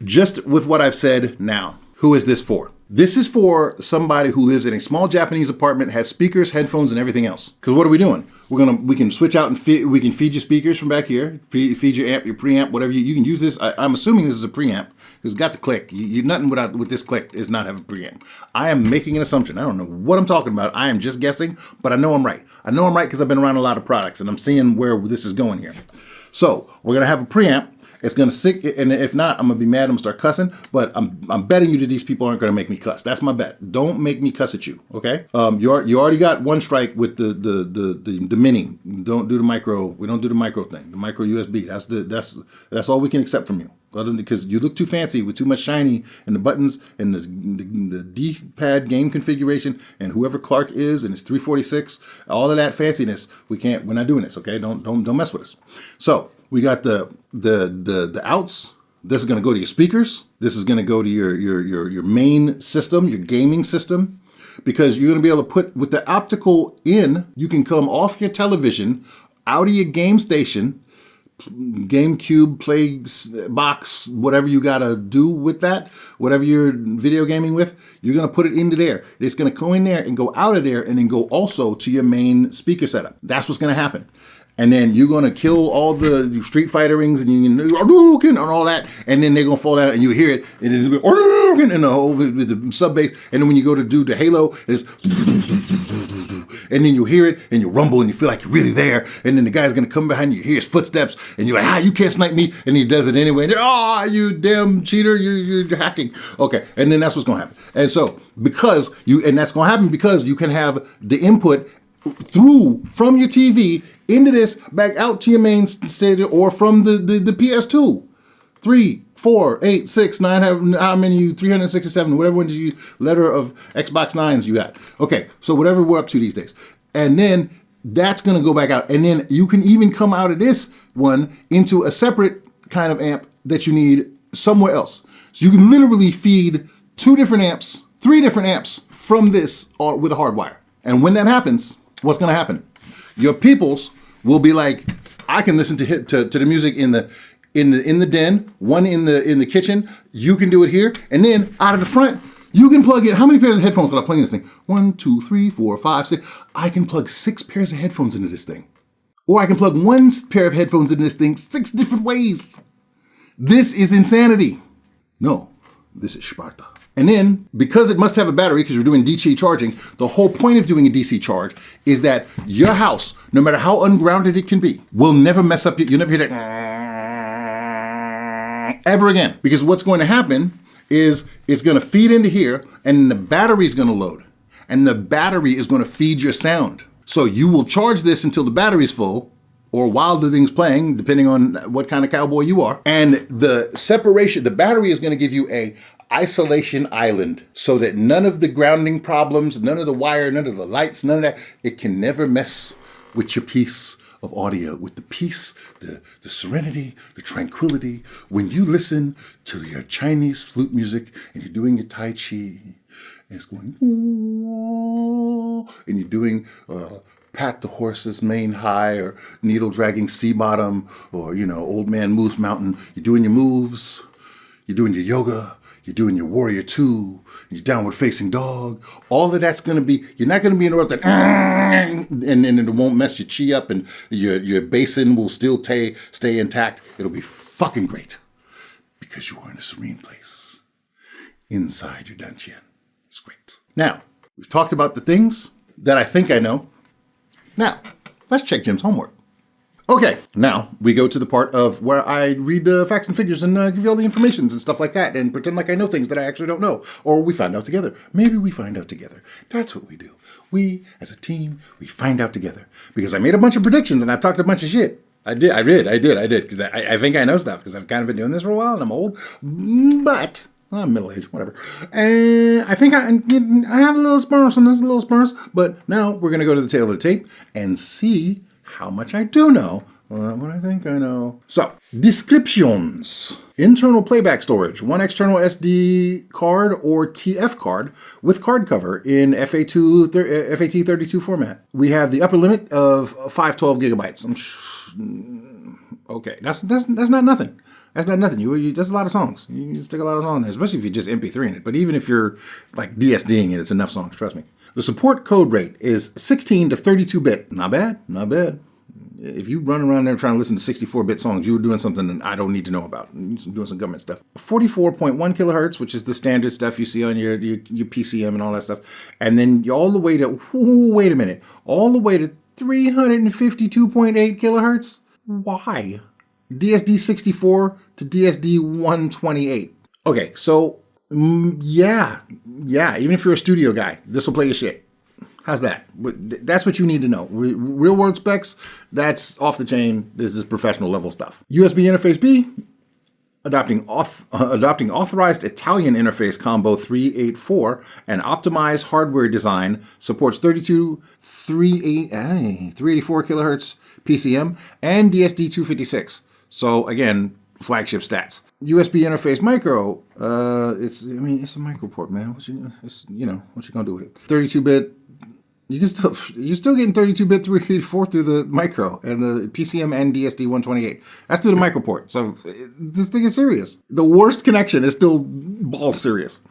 Just with what I've said now, who is this for? This is for somebody who lives in a small Japanese apartment, has speakers, headphones, and everything else. Because what are we doing? We can switch out and we can feed you speakers from back here, feed your amp, your preamp, whatever. You can use this. I'm assuming this is a preamp. It's got the click. Nothing with this click is not have a preamp. I am making an assumption. I don't know what I'm talking about. I am just guessing, but I know I'm right. I know I'm right because I've been around a lot of products and I'm seeing where this is going here. So we're going to have a preamp. It's gonna sick, and if not, I'm gonna be mad. I'm gonna start cussing. But I'm betting you that these people aren't gonna make me cuss. That's my bet. Don't make me cuss at you, okay? You already got one strike with the mini. Don't do the micro. We don't do the micro thing. The micro USB. That's all we can accept from you. Other than because you look too fancy with too much shiny and the buttons and the D-pad game configuration and whoever Clark is and his 346, all of that fanciness, we're not doing this, okay? Don't mess with us. So we got the outs. This is going to go to your speakers. This is going to go to your main system, your gaming system, because you're going to be able to put with the optical in. You can come off your television, out of your game station, GameCube, play box, whatever you gotta do with that, whatever you're video gaming with, you're gonna put it into there. It's gonna go in there and go out of there and then go also to your main speaker setup. That's what's gonna happen. And then you're gonna kill all the Street Fighter rings and you and all that, and then they're gonna fall down and you hear it, and it's and the whole with the sub bass, and then when you go to do the Halo, it's and then you hear it and you rumble and you feel like you're really there, and then the guy's gonna come behind you, hear his footsteps, and you're like, you can't snipe me, and he does it anyway. And you damn cheater, you're hacking. Okay, and then that's what's gonna happen. And so that's gonna happen because you can have the input from your TV into this back out to your main station, or from the PS2. 3, 4, 8, 6, 9, how many 367, whatever one letter of Xbox 9s you got. Okay, so whatever we're up to these days. And then that's gonna go back out. And then you can even come out of this one into a separate kind of amp that you need somewhere else. So you can literally feed 2 different amps, 3 different amps from this with a hard wire. And when that happens, what's gonna happen? Your peoples will be like, I can listen to the music in the den, one in the kitchen. You can do it here, and then out of the front, you can plug in. How many pairs of headphones can I plug in this thing? 1, 2, 3, 4, 5, 6. I can plug 6 pairs of headphones into this thing, or I can plug 1 pair of headphones into this thing 6 different ways. This is insanity. No, this is Sparta. And then, because it must have a battery, because you're doing DC charging, the whole point of doing a DC charge is that your house, no matter how ungrounded it can be, will never mess up. You'll never hear that ever again. Because what's going to happen is it's going to feed into here, and the battery is going to load. And the battery is going to feed your sound. So you will charge this until the battery's full, or while the thing's playing, depending on what kind of cowboy you are. And the separation, the battery is going to give you a isolation island, so that none of the grounding problems, none of the wire, none of the lights, none of that, it can never mess with your piece of audio, with the peace, the serenity, the tranquility. When you listen to your Chinese flute music and you're doing your Tai Chi, and it's going, and you're doing Pat the Horse's Mane High, or Needle Dragging Sea Bottom, or, Old Man Moose Mountain, you're doing your moves, you're doing your yoga, you're doing your Warrior 2, your Downward Facing Dog. All of that's going to be, you're not going to be interrupted, and it won't mess your chi up, and your basin will still stay intact. It'll be fucking great, because you are in a serene place inside your dungeon. It's great. Now, we've talked about the things that I think I know. Now, let's check Jim's homework. Okay, now we go to the part of where I read the facts and figures and give you all the informations and stuff like that and pretend like I know things that I actually don't know. Or we find out together. Maybe we find out together. That's what we do. We, as a team, we find out together. Because I made a bunch of predictions and I talked a bunch of shit. I did. Because I think I know stuff, because I've kind of been doing this for a while and I'm old. But I'm middle-aged, whatever. And I think I have a little spurs on this, a little spurs. But now we're going to go to the tail of the tape and see how much I do know, what I think I know. So, descriptions. Internal playback storage, 1 external SD card or TF card with card cover in FAT32 format. We have the upper limit of 512 gigabytes. Okay, that's not nothing. That's not nothing. That's a lot of songs. You stick a lot of songs in there, especially if you just MP3 in it. But even if you're like DSDing it, it's enough songs, trust me. The support code rate is 16 to 32-bit. Not bad, not bad. If you run around there trying to listen to 64-bit songs, you're doing something that I don't need to know about. You're doing some government stuff. 44.1 kilohertz, which is the standard stuff you see on your PCM and all that stuff. And then all the way to, wait a minute, all the way to 352.8 kilohertz? Why? DSD64 to DSD128. Okay, so yeah, even if you're a studio guy, this will play your shit. How's that? That's what you need to know. Real world specs, that's off the chain. This is professional level stuff. USB interface B, adopting authorized Italian interface combo 384 and optimized hardware design, supports 384 kilohertz PCM and DSD 256. So again, flagship stats. USB interface micro. It's a micro port, man. What you gonna do with it? 32-bit. You're still getting 32-bit 384 through the micro and the PCM and DSD 128. That's through the micro port. So this thing is serious. The worst connection is still ball serious.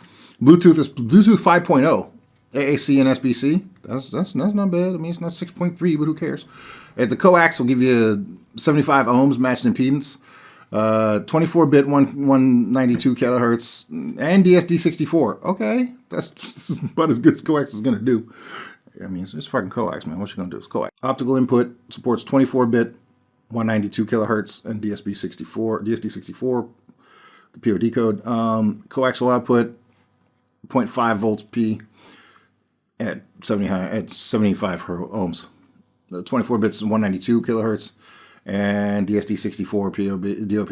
Bluetooth 5.0, AAC and SBC. That's not bad. I mean, it's not 6.3, but who cares? The coax will give you 75 ohms matched impedance. 24-bit 192 kilohertz and DSD 64. Okay, that's about as good as coax is gonna do. I mean, it's fucking coax, man. What you gonna do? It's coax. Optical input supports 24-bit 192 kilohertz and DSD 64, the POD code. Coaxial output 0.5 volts P at 75 ohms. The 24 bits 192 kilohertz and DSD 64 DOP.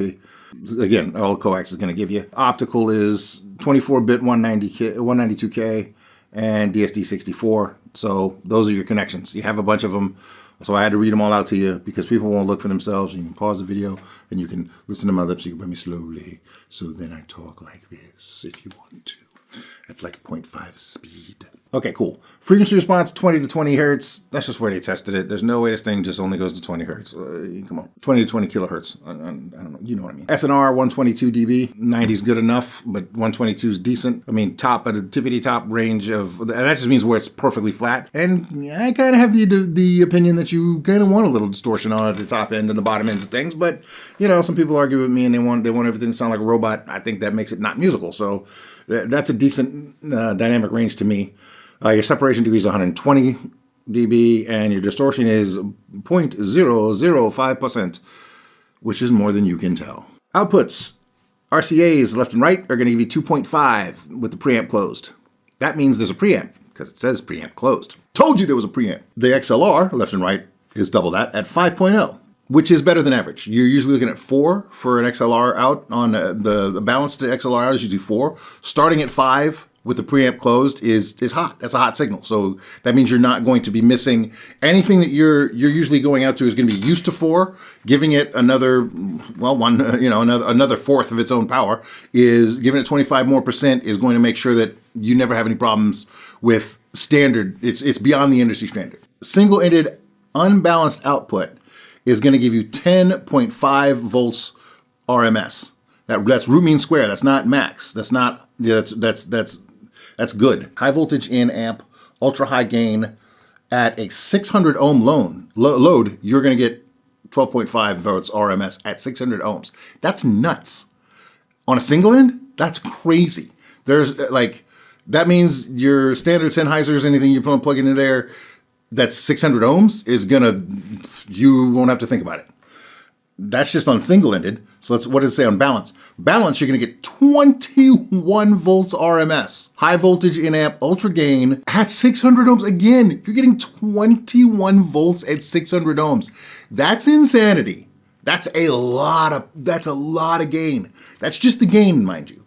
Again, all coax is going to give you. Optical is 24-bit 192K and DSD 64. So those are your connections. You have a bunch of them. So I had to read them all out to you because people won't look for themselves. You can pause the video and you can listen to my lips. You can put me slowly. So then I talk like this if you want to. At like 0.5 speed. Okay, cool. Frequency response, 20 to 20 hertz. That's just where they tested it. There's no way this thing just only goes to 20 hertz. Come on. 20 to 20 kilohertz. I don't know. You know what I mean. SNR, 122 dB. 90 is good enough, but 122 is decent. I mean, top at the tippity top range of, that just means where it's perfectly flat. And I kind of have the opinion that you kind of want a little distortion on at the top end and the bottom ends of things. But, you know, some people argue with me and they want everything to sound like a robot. I think that makes it not musical. So that's a decent dynamic range to me. Your separation degree is 120 dB, and your distortion is 0.005%, which is more than you can tell. Outputs, RCAs left and right are going to give you 2.5 with the preamp closed. That means there's a preamp, because it says preamp closed. Told you there was a preamp. The XLR, left and right, is double that at 5.0. Which is better than average. You're usually looking at 4 for an XLR out. On the balance to XLR out is usually 4. Starting at 5 with the preamp closed is hot. That's a hot signal. So that means you're not going to be missing anything that you're usually going out to is going to be used to 4. Giving it another, well, another fourth of its own power is giving it 25% more is going to make sure that you never have any problems with standard. It's beyond the industry standard. Single-ended unbalanced output is going to give you 10.5 volts RMS. That's root mean square. That's not max. That's not. Yeah, that's good. High voltage in amp, ultra high gain at a 600 ohm load. You're going to get 12.5 volts RMS at 600 ohms. That's nuts. On a single end, that's crazy. There's that means your standard Sennheisers, anything you plug in there, that's 600 ohms you won't have to think about it. That's just on single-ended. So what does it say on balance? Balance, you're going to get 21 volts RMS. High voltage in amp, ultra gain at 600 ohms. Again, you're getting 21 volts at 600 ohms. That's insanity. That's a lot of gain. That's just the gain, mind you.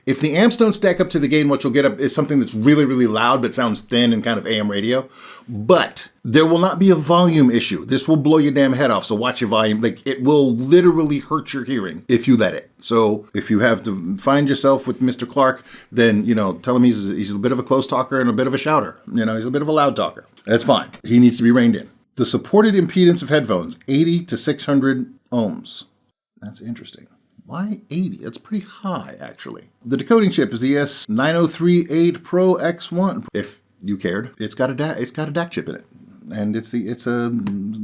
If the amps don't stack up to the gain, what you'll get up is something that's really, really loud but sounds thin and kind of AM radio. But there will not be a volume issue. This will blow your damn head off, so watch your volume. It will literally hurt your hearing if you let it. So if you have to find yourself with Mr. Clark, then, tell him he's a bit of a close talker and a bit of a shouter. He's a bit of a loud talker. That's fine. He needs to be reined in. The supported impedance of headphones, 80 to 600 ohms. That's interesting. Why 80? That's pretty high, actually. The decoding chip is the S9038 Pro X1. If you cared, it's got a DAC chip in it, and it's a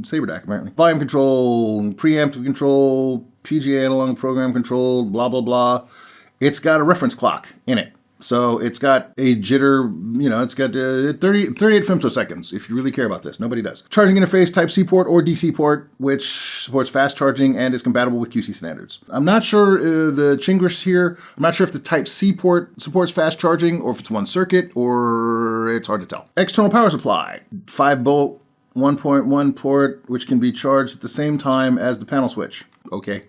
Saber DAC apparently. Volume control, preamp control, PGA analog program control, blah blah blah. It's got a reference clock in it, So it's got a jitter, you know, it's got 38 femtoseconds, if you really care about this. Nobody does. Charging interface, Type-C port or DC port, which supports fast charging and is compatible with QC standards. I'm not sure the Chinglish here, I'm not sure if the Type-C port supports fast charging or if it's one circuit, or it's hard to tell. External power supply, 5-volt, 1.1 port, which can be charged at the same time as the panel switch. Okay.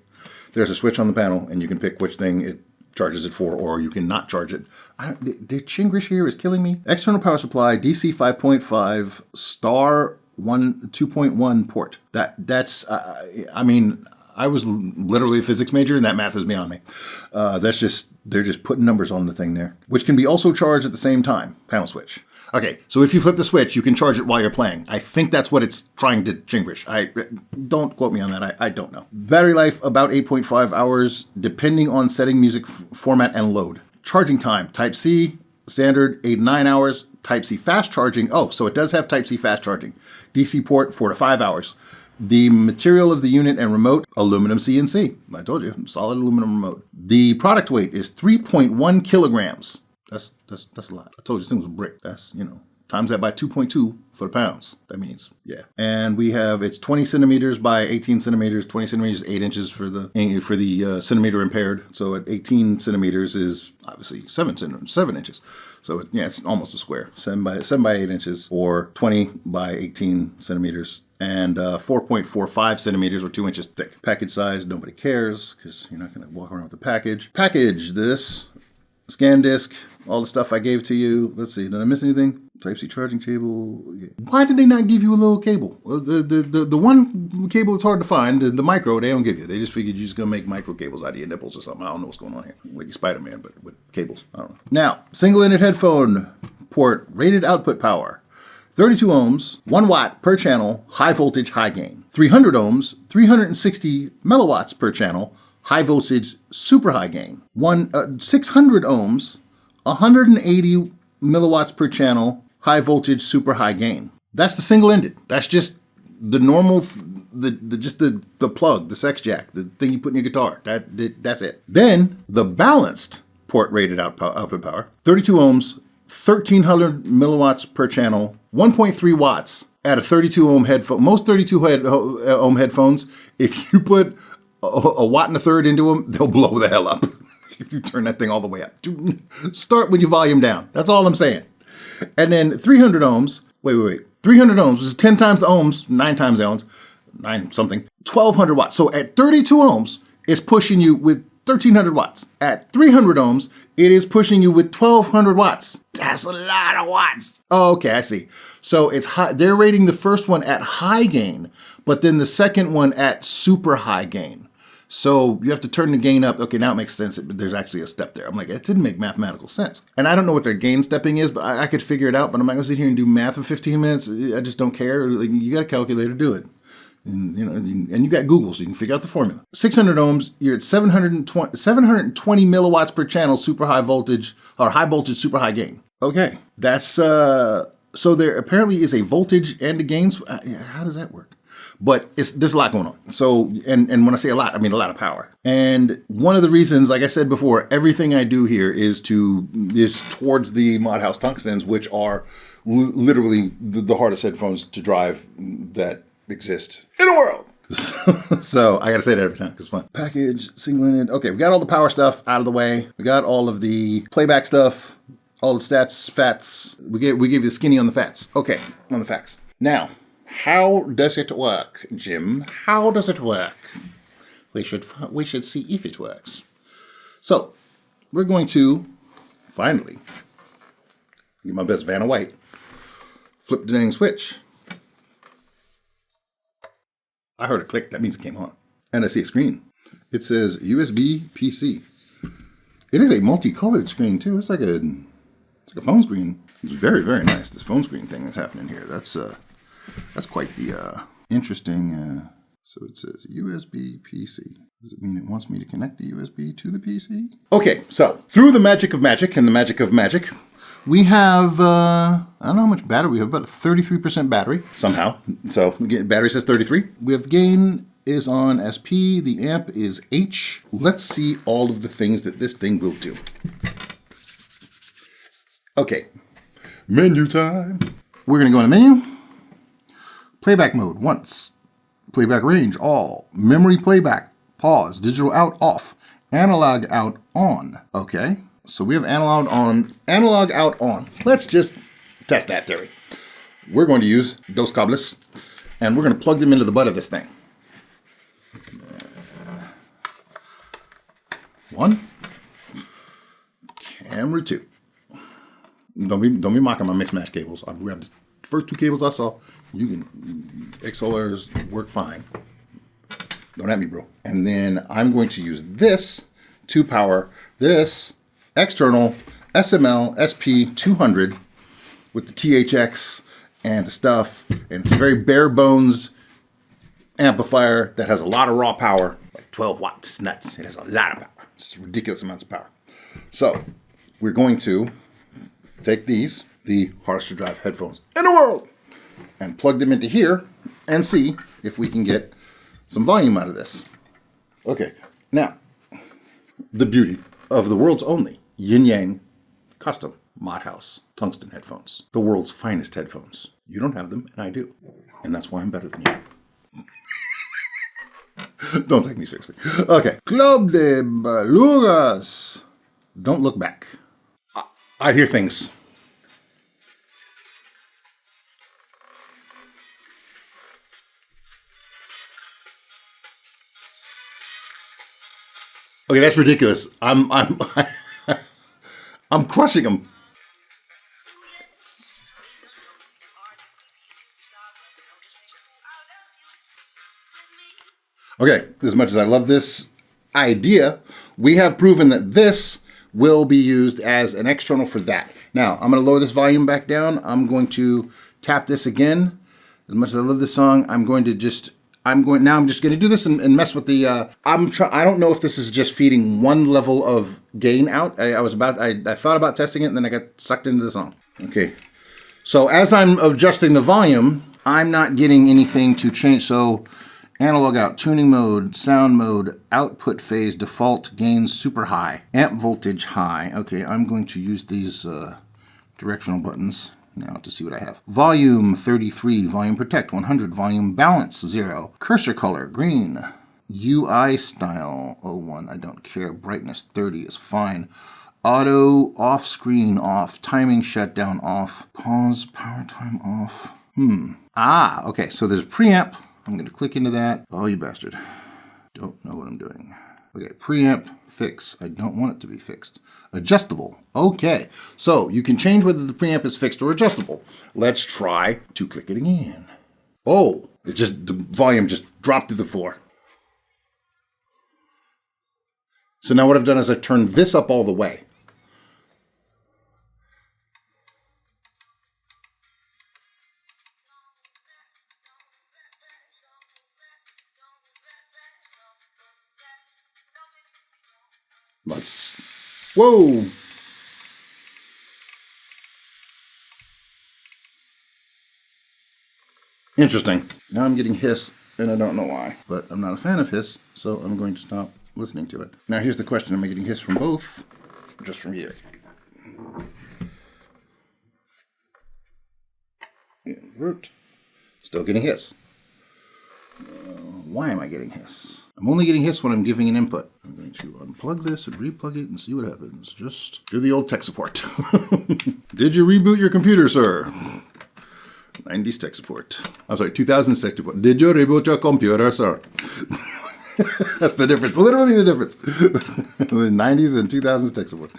There's a switch on the panel, and you can pick which thing it charges it for, or you can not charge it. The Chinglish here is killing me. External power supply, DC 5.5, star 2.1 port. That's I mean, I was literally a physics major, and that math is beyond me. They're just putting numbers on the thing there, which can be also charged at the same time. Panel switch. Okay, so if you flip the switch, you can charge it while you're playing. I think that's what it's trying to Chinglish. Don't quote me on that. I don't know. Battery life, about 8.5 hours, depending on setting, music format, and load. Charging time, Type-C, standard, 8 to 9 hours. Type-C fast charging. Oh, so it does have Type-C fast charging. DC port, 4 to 5 hours. The material of the unit and remote, aluminum CNC. I told you, solid aluminum remote. The product weight is 3.1 kilograms. That's a lot. I told you this thing was a brick. That's, you know, times that by 2.2 for the pounds. That means, yeah. And we have, it's 20 centimeters by 18 centimeters, 20 centimeters, 8 inches for the centimeter impaired. So at 18 centimeters is obviously 7 inches. So yeah, it's almost a square. 7 by 8 inches, or 20 by 18 centimeters. And 4.45 centimeters or 2 inches thick. Package size, nobody cares, because you're not going to walk around with the package. Package this. Scan disk, all the stuff I gave to you. Let's see, did I miss anything? Type-C charging cable. Why did they not give you a little cable? The one cable that's hard to find, the micro, they don't give you. They just figured you're just going to make micro cables out of your nipples or something. I don't know what's going on here. Like Spider-Man, but with cables. I don't know. Now, single-ended headphone port, rated output power. 32 ohms, 1 watt per channel, high voltage, high gain. 300 ohms, 360 milliwatts per channel, high voltage, super high gain. 600 ohms, 180 milliwatts per channel, high voltage, super high gain. That's the single-ended. That's just the normal, the plug, the sex jack, the thing you put in your guitar. That's it. Then the balanced port rated output power, 32 ohms, 1300 milliwatts per channel, 1.3 watts at a 32 ohm headphone. Most 32 ohm headphones, if you put a watt and a third into them, they'll blow the hell up. If you turn that thing all the way up. Start with your volume down. That's all I'm saying. And then 300 ohms. Wait. 300 ohms is 10 times the ohms, 9 times the ohms, 9 something, 1200 watts. So at 32 ohms, it's pushing you with 1300 watts. At 300 ohms, it is pushing you with 1200 watts. That's a lot of watts. Oh, okay, I see. So it's high. They're rating the first one at high gain, but then the second one at super high gain. So you have to turn the gain up. Okay, now it makes sense, but there's actually a step there. I'm like, it didn't make mathematical sense. And I don't know what their gain stepping is, but I could figure it out, but I'm not gonna sit here and do math for 15 minutes. I just don't care. Like, you got a calculator, do it. And, you know, and you got Google, so you can figure out the formula. 600 ohms, you're at 720 milliwatts per channel, super high voltage, or high voltage, super high gain. Okay, that's, so there apparently is a voltage and a gains. How does that work? But there's a lot going on. So, and when I say a lot, I mean a lot of power. And one of the reasons, like I said before, everything I do here is towards the Modhouse tungstens, which are literally the hardest headphones to drive that exist in the world. So I gotta say that every time because it's fun. Package, single-ended. Okay, we got all the power stuff out of the way. We got all of the playback stuff, all the stats, fats. We gave you the skinny on the fats. Okay, on the facts. Now, how does it work, Jim? How does it work? We should see if it works. So, we're going to finally get my best Vanna White. Flip the dang switch. I heard a click. That means it came on. And I see a screen. It says USB PC. It is a multicolored screen too. It's like a phone screen. It's very, very nice. This phone screen thing that's happening here. That's quite the interesting. So it says USB PC. Does it mean it wants me to connect the USB to the PC? Okay, so through the magic of magic and the magic of magic, we have, I don't know how much battery we have, about 33% battery somehow. So battery says 33. We have the gain is on SP, the amp is H. Let's see all of the things that this thing will do. Okay, menu time. We're gonna go in the menu. Playback mode, once. Playback range, all. Memory playback, pause. Digital out, off. Analog out, on. Okay, so we have analog on, analog out, on. Let's just test that theory. We're going to use dos cables, and we're going to plug them into the butt of this thing. One. Camera two. Don't be mocking my mix match cables. I've grabbed the first two cables I saw. You can XLRs work fine. Don't at me, bro. And then I'm going to use this to power this external SML SP200 with the THX and the stuff. And it's a very bare bones amplifier that has a lot of raw power, like 12 watts. It's nuts. It has a lot of power. It's ridiculous amounts of power. So we're going to take these, the hardest to drive headphones in the world, and plug them into here and see if we can get some volume out of this. Okay, now, the beauty of the world's only Yin Yang custom Mod House tungsten headphones. The world's finest headphones. You don't have them, and I do. And that's why I'm better than you. Don't take me seriously. Okay. Club de Belugas. Don't look back. I hear things. Okay, that's ridiculous. I'm crushing them. Okay, as much as I love this idea, we have proven that this will be used as an external for that. Now, I'm going to lower this volume back down. I'm going to tap this again. As much as I love this song, I'm just going to do this and mess with the, I don't know if this is just feeding one level of gain out. I thought about testing it and then I got sucked into the song. Okay. So as I'm adjusting the volume, I'm not getting anything to change. So analog out, tuning mode, sound mode, output phase, default gain super high, amp voltage high. Okay. I'm going to use these, directional buttons now to see what I have. Volume 33, volume protect 100, volume balance 0, cursor color green, UI style 01, I don't care, brightness 30 is fine, auto off screen off, timing shutdown off, pause power time off. Okay, so there's a preamp. I'm going to click into that. Oh, you bastard. Don't know what I'm doing. Okay, preamp, fix. I don't want it to be fixed. Adjustable. Okay, so you can change whether the preamp is fixed or adjustable. Let's try to click it again. Oh, the volume just dropped to the floor. So now what I've done is I've turned this up all the way. Whoa! Interesting. Now I'm getting hiss, and I don't know why, but I'm not a fan of hiss, so I'm going to stop listening to it. Now here's the question, am I getting hiss from both, or just from here? Invert. Still getting hiss. Why am I getting hiss? I'm only getting hiss when I'm giving an input. I'm going to unplug this and replug it and see what happens. Just do the old tech support. Did you reboot your computer, sir? 90s tech support. I'm sorry, 2000s tech support. Did you reboot your computer, sir? That's the difference. Literally the difference. The 90s and 2000s tech support.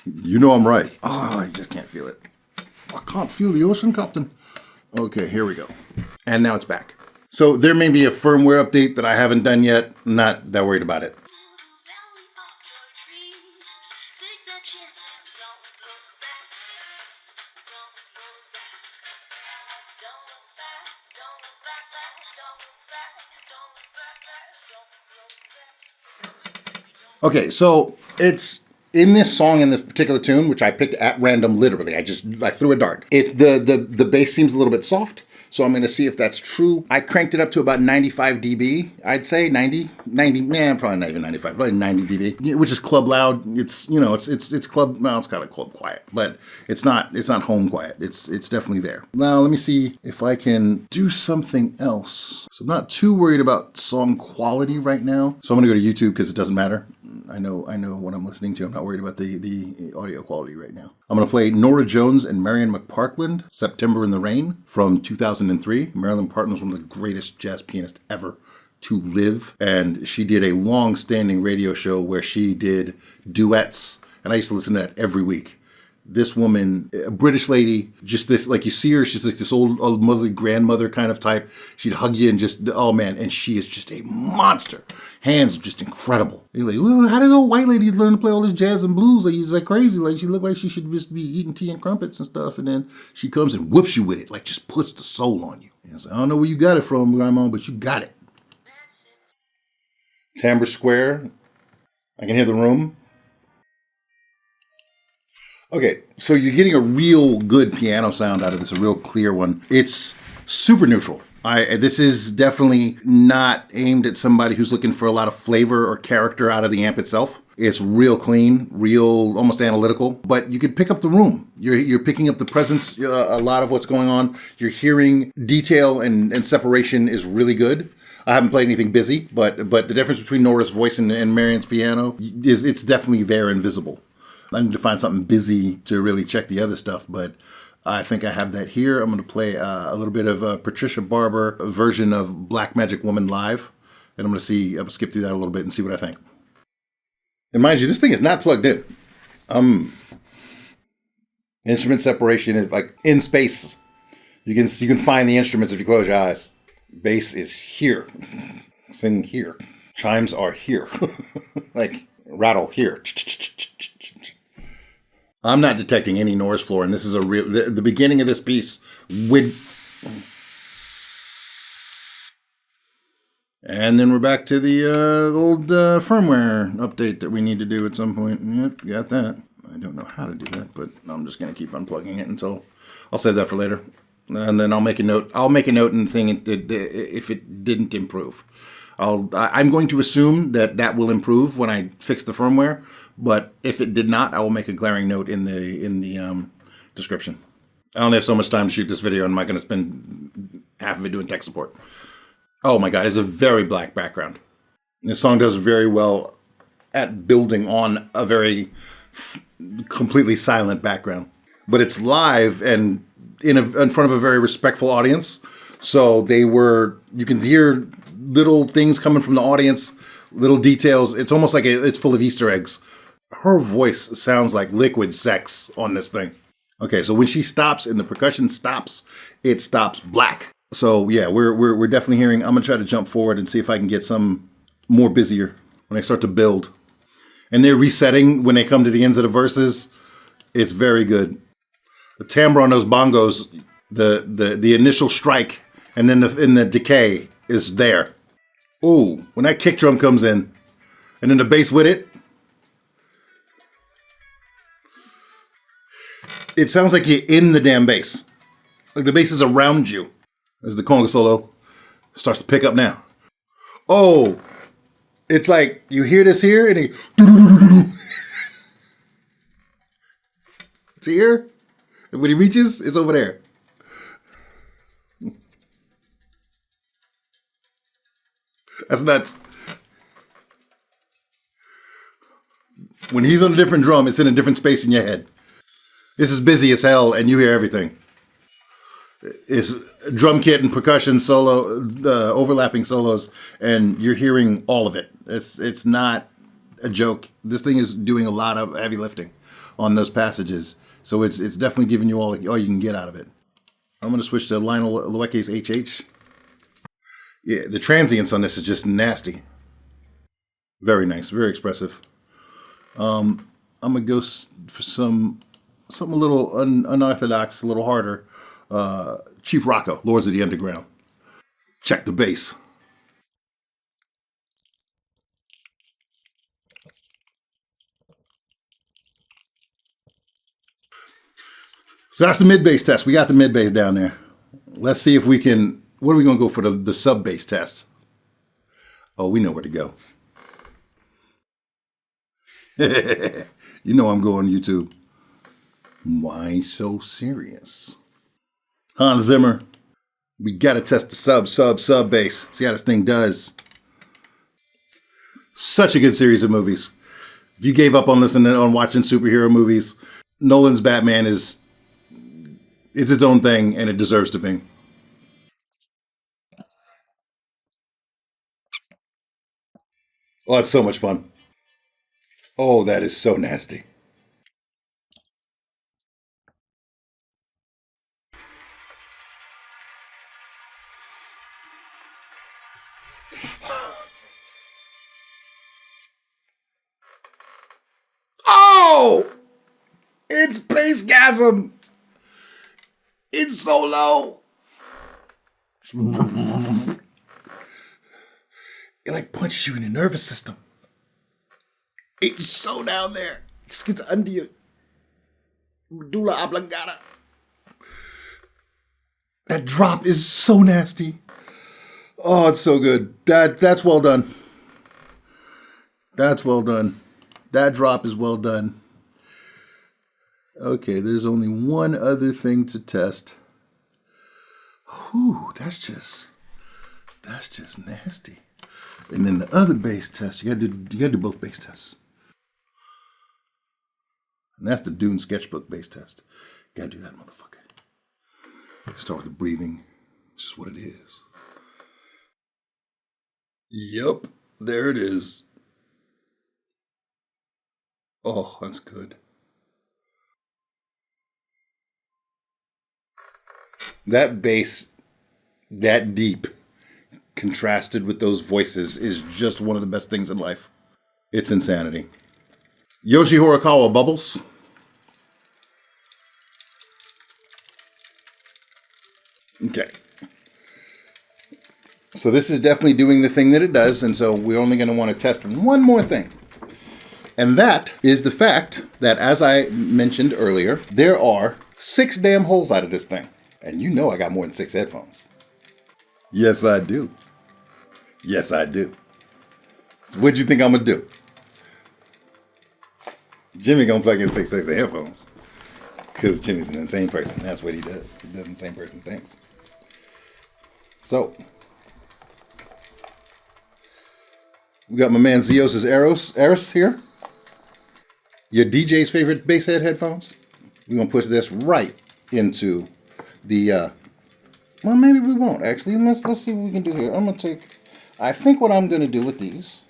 You know I'm right. Oh, I just can't feel it. I can't feel the ocean, Captain. Okay, here we go. And now it's back. So there may be a firmware update that I haven't done yet. Not that worried about it. Okay, so it's in this song, in this particular tune, which I picked at random, literally. I threw a dart. The bass seems a little bit soft. So I'm going to see if that's true. I cranked it up to about 95 dB. I'd say 90, man, probably not even 95, probably 90 dB, which is club loud. It's, you know, it's club, well, it's kind of club quiet, but it's not home quiet. It's definitely there. Now let me see if I can do something else. So I'm not too worried about song quality right now. So I'm going to go to YouTube because it doesn't matter. I know what I'm listening to. I'm not worried about the audio quality right now. I'm going to play Norah Jones and Marian McPartland, September in the Rain, from 2003. Marilyn McPartland was one of the greatest jazz pianists ever to live. And she did a long-standing radio show where she did duets. And I used to listen to that every week. This woman, a British lady, just this, like you see her, she's like this old motherly grandmother kind of type. She'd hug you and just, oh man, and she is just a monster. Hands are just incredible. You're like, well, how did a white lady learn to play all this jazz and blues? Like, she's like crazy. Like, she looked like she should just be eating tea and crumpets and stuff. And then she comes and whoops you with it, like just puts the soul on you. And I don't know where you got it from, Grandma, but you got it. Timbre square. I can hear the room. Okay, so you're getting a real good piano sound out of this, a real clear one. It's super neutral. This is definitely not aimed at somebody who's looking for a lot of flavor or character out of the amp itself. It's real clean, real, almost analytical, but you could pick up the room. You're picking up the presence, a lot of what's going on. You're hearing detail and separation is really good. I haven't played anything busy, but the difference between Norah's voice and Marian's piano it's definitely there and visible. I need to find something busy to really check the other stuff, but I think I have that here. I'm going to play a little bit of a Patricia Barber version of Black Magic Woman live, and I'm going to skip through that a little bit and see what I think. And mind you, this thing is not plugged in. Instrument separation is like in space. You can find the instruments if you close your eyes. Bass is here. Sing here. Chimes are here. Like rattle here. I'm not detecting any noise floor, and this is the beginning of this piece with. And then we're back to the old firmware update that we need to do at some point. Yep, got that. I don't know how to do that, but I'm just going to keep unplugging it until I'll save that for later. And then I'll make a note. I'll make a note in the thing if it didn't improve. I'm going to assume that will improve when I fix the firmware. But if it did not, I will make a glaring note in the description. I only have so much time to shoot this video, and I'm not going to spend half of it doing tech support. Oh my God, it's a very black background. This song does very well at building on a very completely silent background. But it's live and in front of a very respectful audience. So you can hear little things coming from the audience, little details. It's almost like it's full of Easter eggs. Her voice sounds like liquid sex on this thing. Okay, so when she stops and the percussion stops, it stops black. So yeah, we're definitely hearing. I'm gonna try to jump forward and see if I can get some more busier when I start to build. And they're resetting when they come to the ends of the verses. It's very good. The timbre on those bongos, the initial strike, and then the decay is there. Ooh, when that kick drum comes in, and then the bass with it. It sounds like you're in the damn bass. Like the bass is around you. As the conga solo starts to pick up now. Oh, it's like you hear this here and it's here. And when he reaches, it's over there. That's nuts. When he's on a different drum, it's in a different space in your head. This is busy as hell, and you hear everything. It's drum kit and percussion solo, overlapping solos, and you're hearing all of it. It's not a joke. This thing is doing a lot of heavy lifting on those passages, so it's definitely giving you all you can get out of it. I'm going to switch to Lionel Loeke's HH. Yeah, the transients on this is just nasty. Very nice, very expressive. I'm gonna go for something a little unorthodox, a little harder. Chief Rocco, Lords of the Underground. Check the bass. So that's the mid bass test. We got the mid bass down there. Let's see if we can, what are we going to go for the sub bass test? Oh, we know where to go. You know I'm going YouTube. Why so serious? Hans Zimmer, we got to test the sub bass. See how this thing does. Such a good series of movies. If you gave up on watching superhero movies, Nolan's Batman it's its own thing and it deserves to be. Oh, that's so much fun. Oh, that is so nasty. Oh! It's bassgasm! It's so low! It like punches you in the nervous system. It's so down there. It just gets under your medulla oblongata. That drop is so nasty. Oh, it's so good. That's well done. That's well done. That drop is well done. Okay, there's only one other thing to test. Whew, that's just nasty. And then the other bass test, you gotta do both bass tests. And that's the Dune sketchbook bass test. You gotta do that, motherfucker. Start with the breathing. It's just what it is. Yep, there it is. Oh, that's good. That bass, that deep, contrasted with those voices, is just one of the best things in life. It's insanity. Yoshi Horikawa Bubbles. Okay. So this is definitely doing the thing that it does, and so we're only going to want to test one more thing. And that is the fact that, as I mentioned earlier, there are 6 damn holes out of this thing. And you know I got more than 6 headphones. Yes, I do. Yes, I do. So what'd you think I'm going to do? Jimmy going to plug in 6 sets of headphones. Because Jimmy's an insane person. That's what he does. He does insane person things. So, we got my man Zeos's Eros here. Your DJ's favorite bass head headphones. We're going to push this right into the, well, maybe we won't, actually. Let's see what we can do here. I'm going to take, I think what I'm going to do with these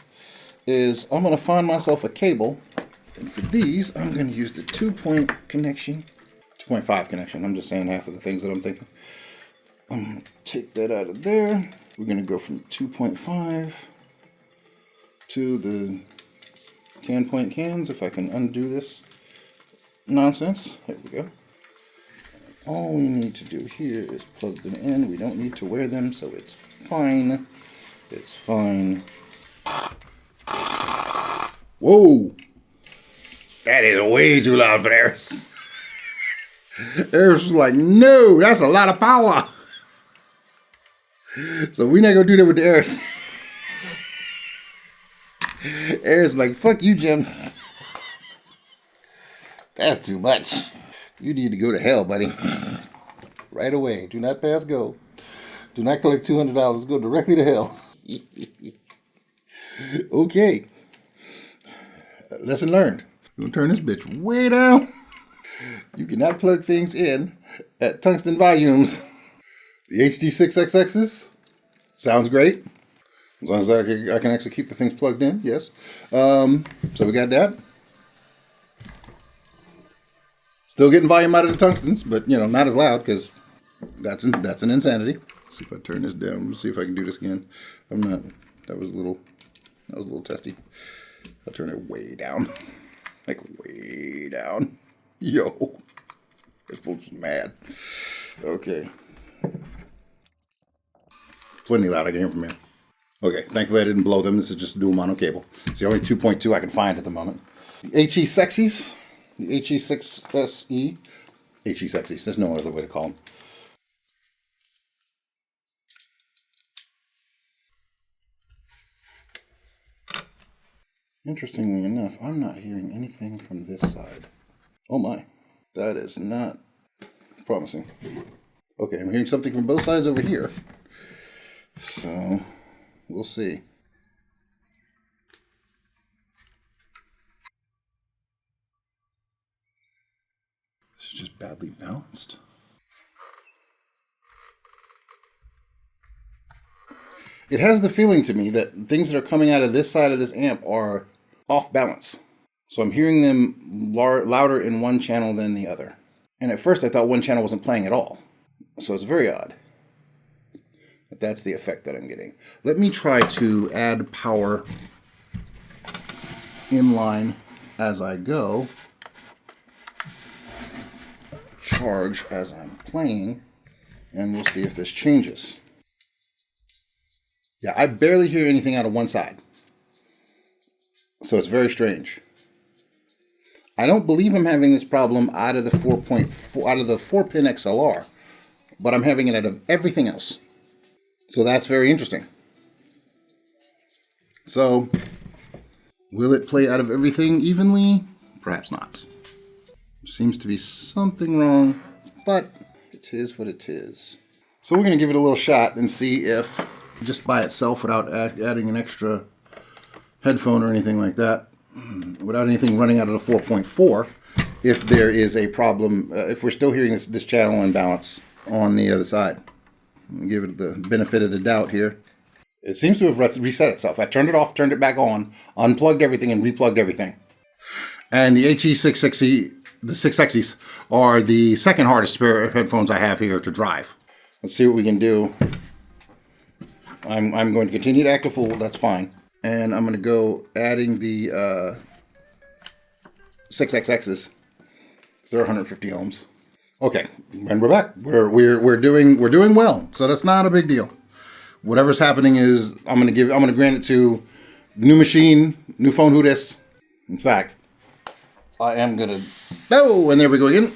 is I'm going to find myself a cable. And for these, I'm going to use the 2-point connection. 2.5 connection. I'm just saying half of the things that I'm thinking. I'm going to take that out of there. We're going to go from 2.5 to the point cans, if I can undo this nonsense. There we go. All we need to do here is plug them in. We don't need to wear them, so it's fine. It's fine. Whoa! That is way too loud for Eris. Eris was like, no, that's a lot of power. So we're not going to do that with the Eris. Eris like, fuck you, Jim. That's too much. You need to go to hell, buddy. Right away. Do not pass go. Do not collect $200. Go directly to hell. Okay. Lesson learned. We're going to turn this bitch way down. You cannot plug things in at tungsten volumes. The HD6XXs sounds great. As long as I can actually keep the things plugged in, yes. So we got that. Still getting volume out of the tungstens, but not as loud because that's an insanity. Let's see if I turn this down. Let's see if I can do this again. I'm not. That was a little testy. I'll turn it way down, like way down. Yo, this fool's mad. Okay, plenty loud. I can hear from here. Okay, thankfully I didn't blow them. This is just a dual mono cable. It's the only 2.2 I can find at the moment. The HE Sexies. The HE6SE. HE Sexies. There's no other way to call them. Interestingly enough, I'm not hearing anything from this side. Oh my, that is not promising. Okay, I'm hearing something from both sides over here. So, we'll see. This is just badly balanced. It has the feeling to me that things that are coming out of this side of this amp are off balance. So I'm hearing them louder in one channel than the other. And at first I thought one channel wasn't playing at all. So it's very odd. But that's the effect that I'm getting. Let me try to add power in line as I go. Charge as I'm playing. And we'll see if this changes. Yeah, I barely hear anything out of one side. So it's very strange. I don't believe I'm having this problem out of the 4.4 out of the 4-pin XLR, but I'm having it out of everything else. So that's very interesting. So will it play out of everything evenly? Perhaps not. Seems to be something wrong, but it is what it is. So we're going to give it a little shot and see if just by itself, without adding an extra headphone or anything like that, without anything running out of the 4.4, if there is a problem, if we're still hearing this channel imbalance on the other side. I'll give it the benefit of the doubt here. It seems to have reset itself. I turned it off, turned it back on, unplugged everything, and replugged everything. And the HE660, the 660s, are the second hardest pair of headphones I have here to drive. Let's see what we can do. I'm going to continue to act a fool, that's fine. And I'm going to go adding the 6XXs. They're 150 ohms. Okay, and we're back. We're doing well, so that's not a big deal. Whatever's happening is I'm going to grant it to new machine, new phone. Who this? In fact, I am going to. Oh, and there we go again.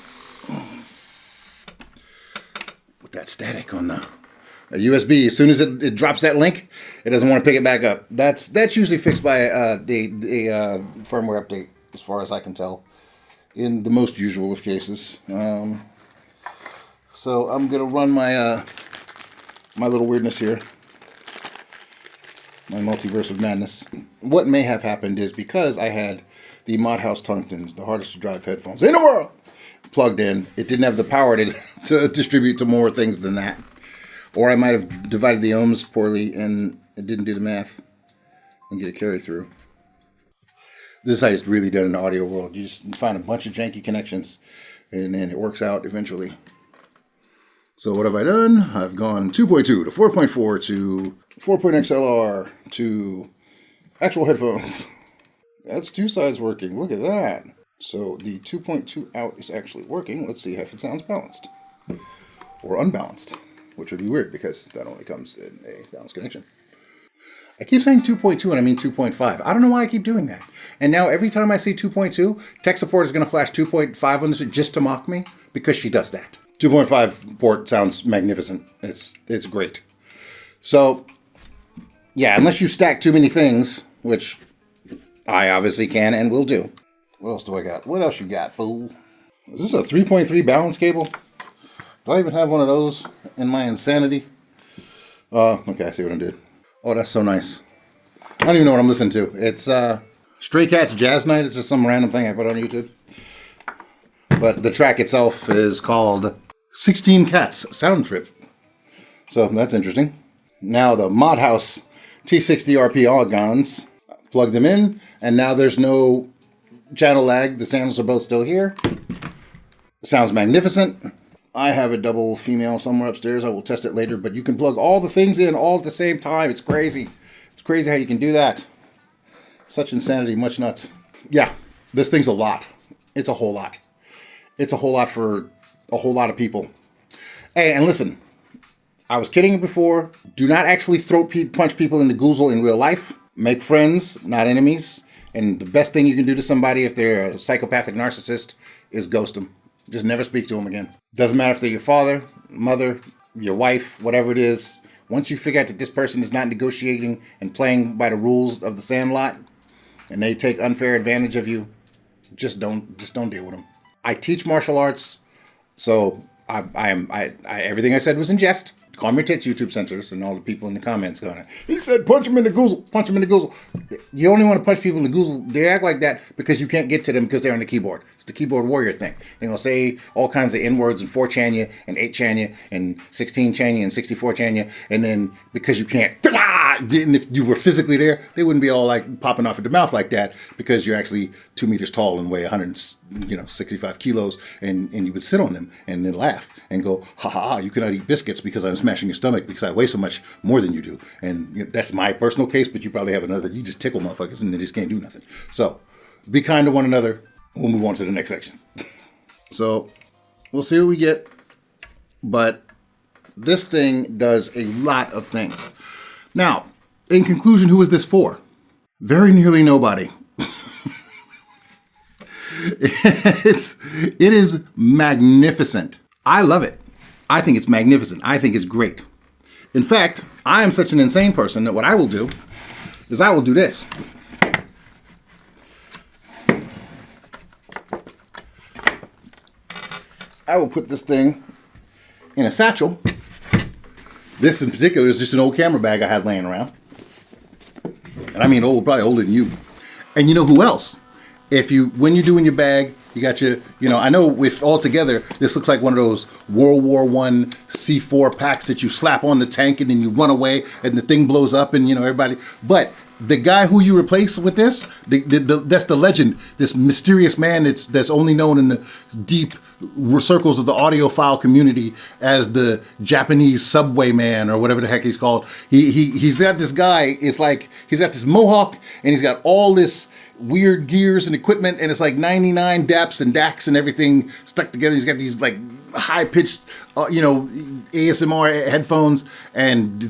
With that static on the USB, as soon as it drops that link, it doesn't want to pick it back up. That's usually fixed by the firmware update, as far as I can tell, in the most usual of cases. So I'm gonna run my my little weirdness here, my multiverse of madness. What may have happened is because I had the Modhouse Tungstens, the hardest to drive headphones in the world, plugged in, it didn't have the power to distribute to more things than that. Or I might have divided the ohms poorly and it didn't do the math and get a carry through. This is how it's really done in the audio world. You just find a bunch of janky connections and then it works out eventually. So what have I done? I've gone 2.2 to 4.4 to 4.XLR to actual headphones. That's two sides working. Look at that. So the 2.2 out is actually working. Let's see if it sounds balanced or unbalanced. Which would be weird because that only comes in a balanced connection. I keep saying 2.2 and I mean 2.5. I don't know why I keep doing that. And now every time I see 2.2, tech support is going to flash 2.5 on this just to mock me because she does that. 2.5 port sounds magnificent. It's great. So, yeah, unless you stack too many things, which I obviously can and will do. What else do I got? What else you got, fool? Is this a 3.3 balance cable? Do I even have one of those in my insanity? Okay, I see what I did. Oh, that's so nice. I don't even know what I'm listening to. It's Stray Cats Jazz Night. It's just some random thing I put on YouTube. But the track itself is called 16 Cats Sound Trip. So that's interesting. Now the Modhouse T60RP Organs. Plug them in, and now there's no channel lag. The channels are both still here. Sounds magnificent. I have a double female somewhere upstairs. I will test it later, but you can plug all the things in all at the same time. It's crazy. It's crazy how you can do that. Such insanity, much nuts. Yeah, this thing's a lot. It's a whole lot. It's a whole lot for a whole lot of people. Hey, and listen, I was kidding before. Do not actually throat punch people in the goozle in real life. Make friends, not enemies. And the best thing you can do to somebody if they're a psychopathic narcissist is ghost them. Just never speak to them again. Doesn't matter if they're your father, mother, your wife, whatever it is. Once you figure out that this person is not negotiating and playing by the rules of the Sandlot, and they take unfair advantage of you, just don't deal with them. I teach martial arts, so everything I said was in jest. Calm your tits, YouTube censors, and all the people in the comments going, he said punch him in the goozle, punch him in the goozle. You only want to punch people in the goozle. They act like that because you can't get to them because they're on the keyboard. It's the keyboard warrior thing. They're going to say all kinds of N-words and 4chan you, and 8chan you, and 16chan you, and 64chan you, and then because you can't, and if you were physically there, they wouldn't be all like popping off at the mouth like that because you're actually 2 meters tall and weigh 165 kilos, and you would sit on them and then laugh and go, ha ha ha, you cannot eat biscuits because I'm smashing your stomach because I weigh so much more than you do. And that's my personal case, but you probably have another. You just tickle motherfuckers and they just can't do nothing. So be kind to one another. We'll move on to the next section. So we'll see what we get. But this thing does a lot of things. Now, in conclusion, who is this for? Very nearly nobody. It is magnificent. I love it. I think it's magnificent. I think it's great. In fact, I am such an insane person that what I will do is I will do this. I will put this thing in a satchel. This in particular is just an old camera bag I had laying around. And I mean old, probably older than you. And you know who else? When you're doing your bag, you got your, I know if all together, this looks like one of those World War I C4 packs that you slap on the tank and then you run away and the thing blows up and, everybody. But the guy who you replace with this, that's the legend, this mysterious man that's only known in the deep circles of the audiophile community as the Japanese subway man or whatever the heck he's called. He's got this guy, it's like, he's got this mohawk and he's got all this weird gears and equipment, and it's like 99 DAPs and DACs and everything stuck together. He's got these like high-pitched, ASMR headphones, and all the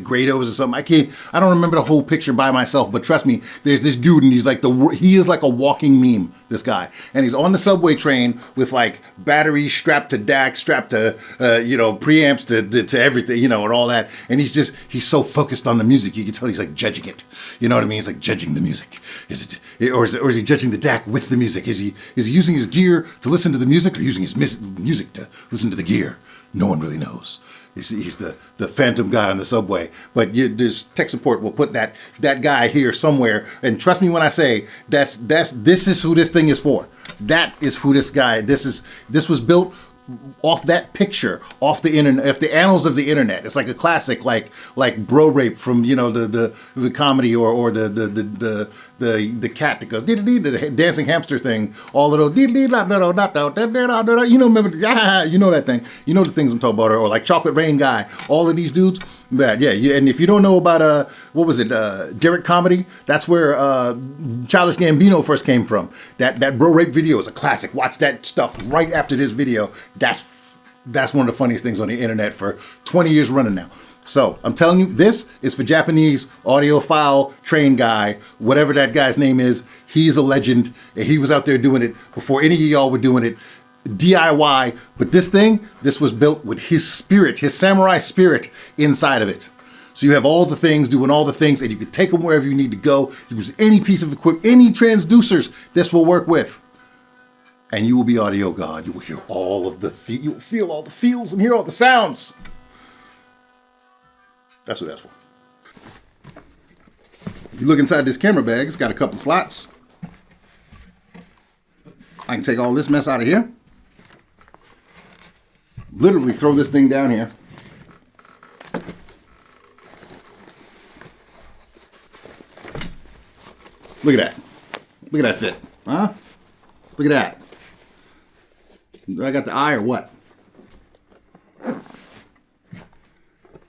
Grados or something. I don't remember the whole picture by myself, but trust me, there's this dude, and he is like a walking meme, this guy. And he's on the subway train with like batteries strapped to DACs, strapped to, preamps to everything, and all that. And he's so focused on the music, you can tell he's like judging it. You know what I mean? He's like judging the music. Is he judging the DAC with the music? Is he using his gear to listen to the music, or using his music to listen to the gear? No one really knows. He's the phantom guy on the subway. But there's tech support will put that guy here somewhere. And trust me when I say this is who this thing is for. That is who this guy. This was built off that picture, off the internet, off the annals of the internet. It's like a classic, like bro rape from the comedy or the cat that goes the dancing hamster thing. All of those remember that thing. You know the things I'm talking about, or like Chocolate Rain guy. All of these dudes. And if you don't know about what was it, Derek Comedy? That's where Childish Gambino first came from. That bro rape video is a classic. Watch that stuff right after this video. That's one of the funniest things on the internet for 20 years running now. So I'm telling you, this is for Japanese audiophile train guy, whatever that guy's name is. He's a legend. He was out there doing it before any of y'all were doing it. DIY, but this was built with his spirit, his samurai spirit inside of it. So you have all the things, doing all the things, and you can take them wherever you need to go. Use any piece of equipment, any transducers this will work with. And you will be audio god. You will hear all of you'll feel all the feels and hear all the sounds. That's what that's for. If you look inside this camera bag, it's got a couple slots. I can take all this mess out of here. Literally throw this thing down here. Look at that. Look at that fit. Huh? Look at that. I got the eye or what?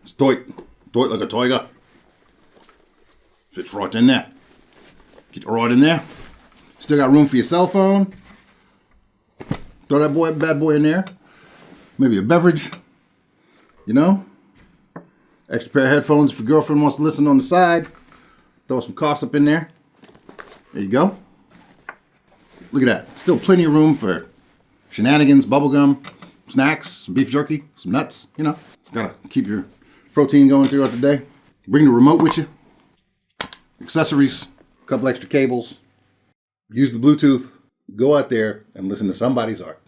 It's toy like a toiga. Fits right in there. Get it right in there. Still got room for your cell phone. Throw that bad boy in there. Maybe a beverage. Extra pair of headphones if your girlfriend wants to listen on the side. Throw some costs up in there. There you go. Look at that. Still plenty of room for shenanigans, bubblegum, snacks, some beef jerky, some nuts. Gotta keep your protein going throughout the day. Bring the remote with you. Accessories. a couple extra cables, use the Bluetooth, go out there and listen to somebody's art.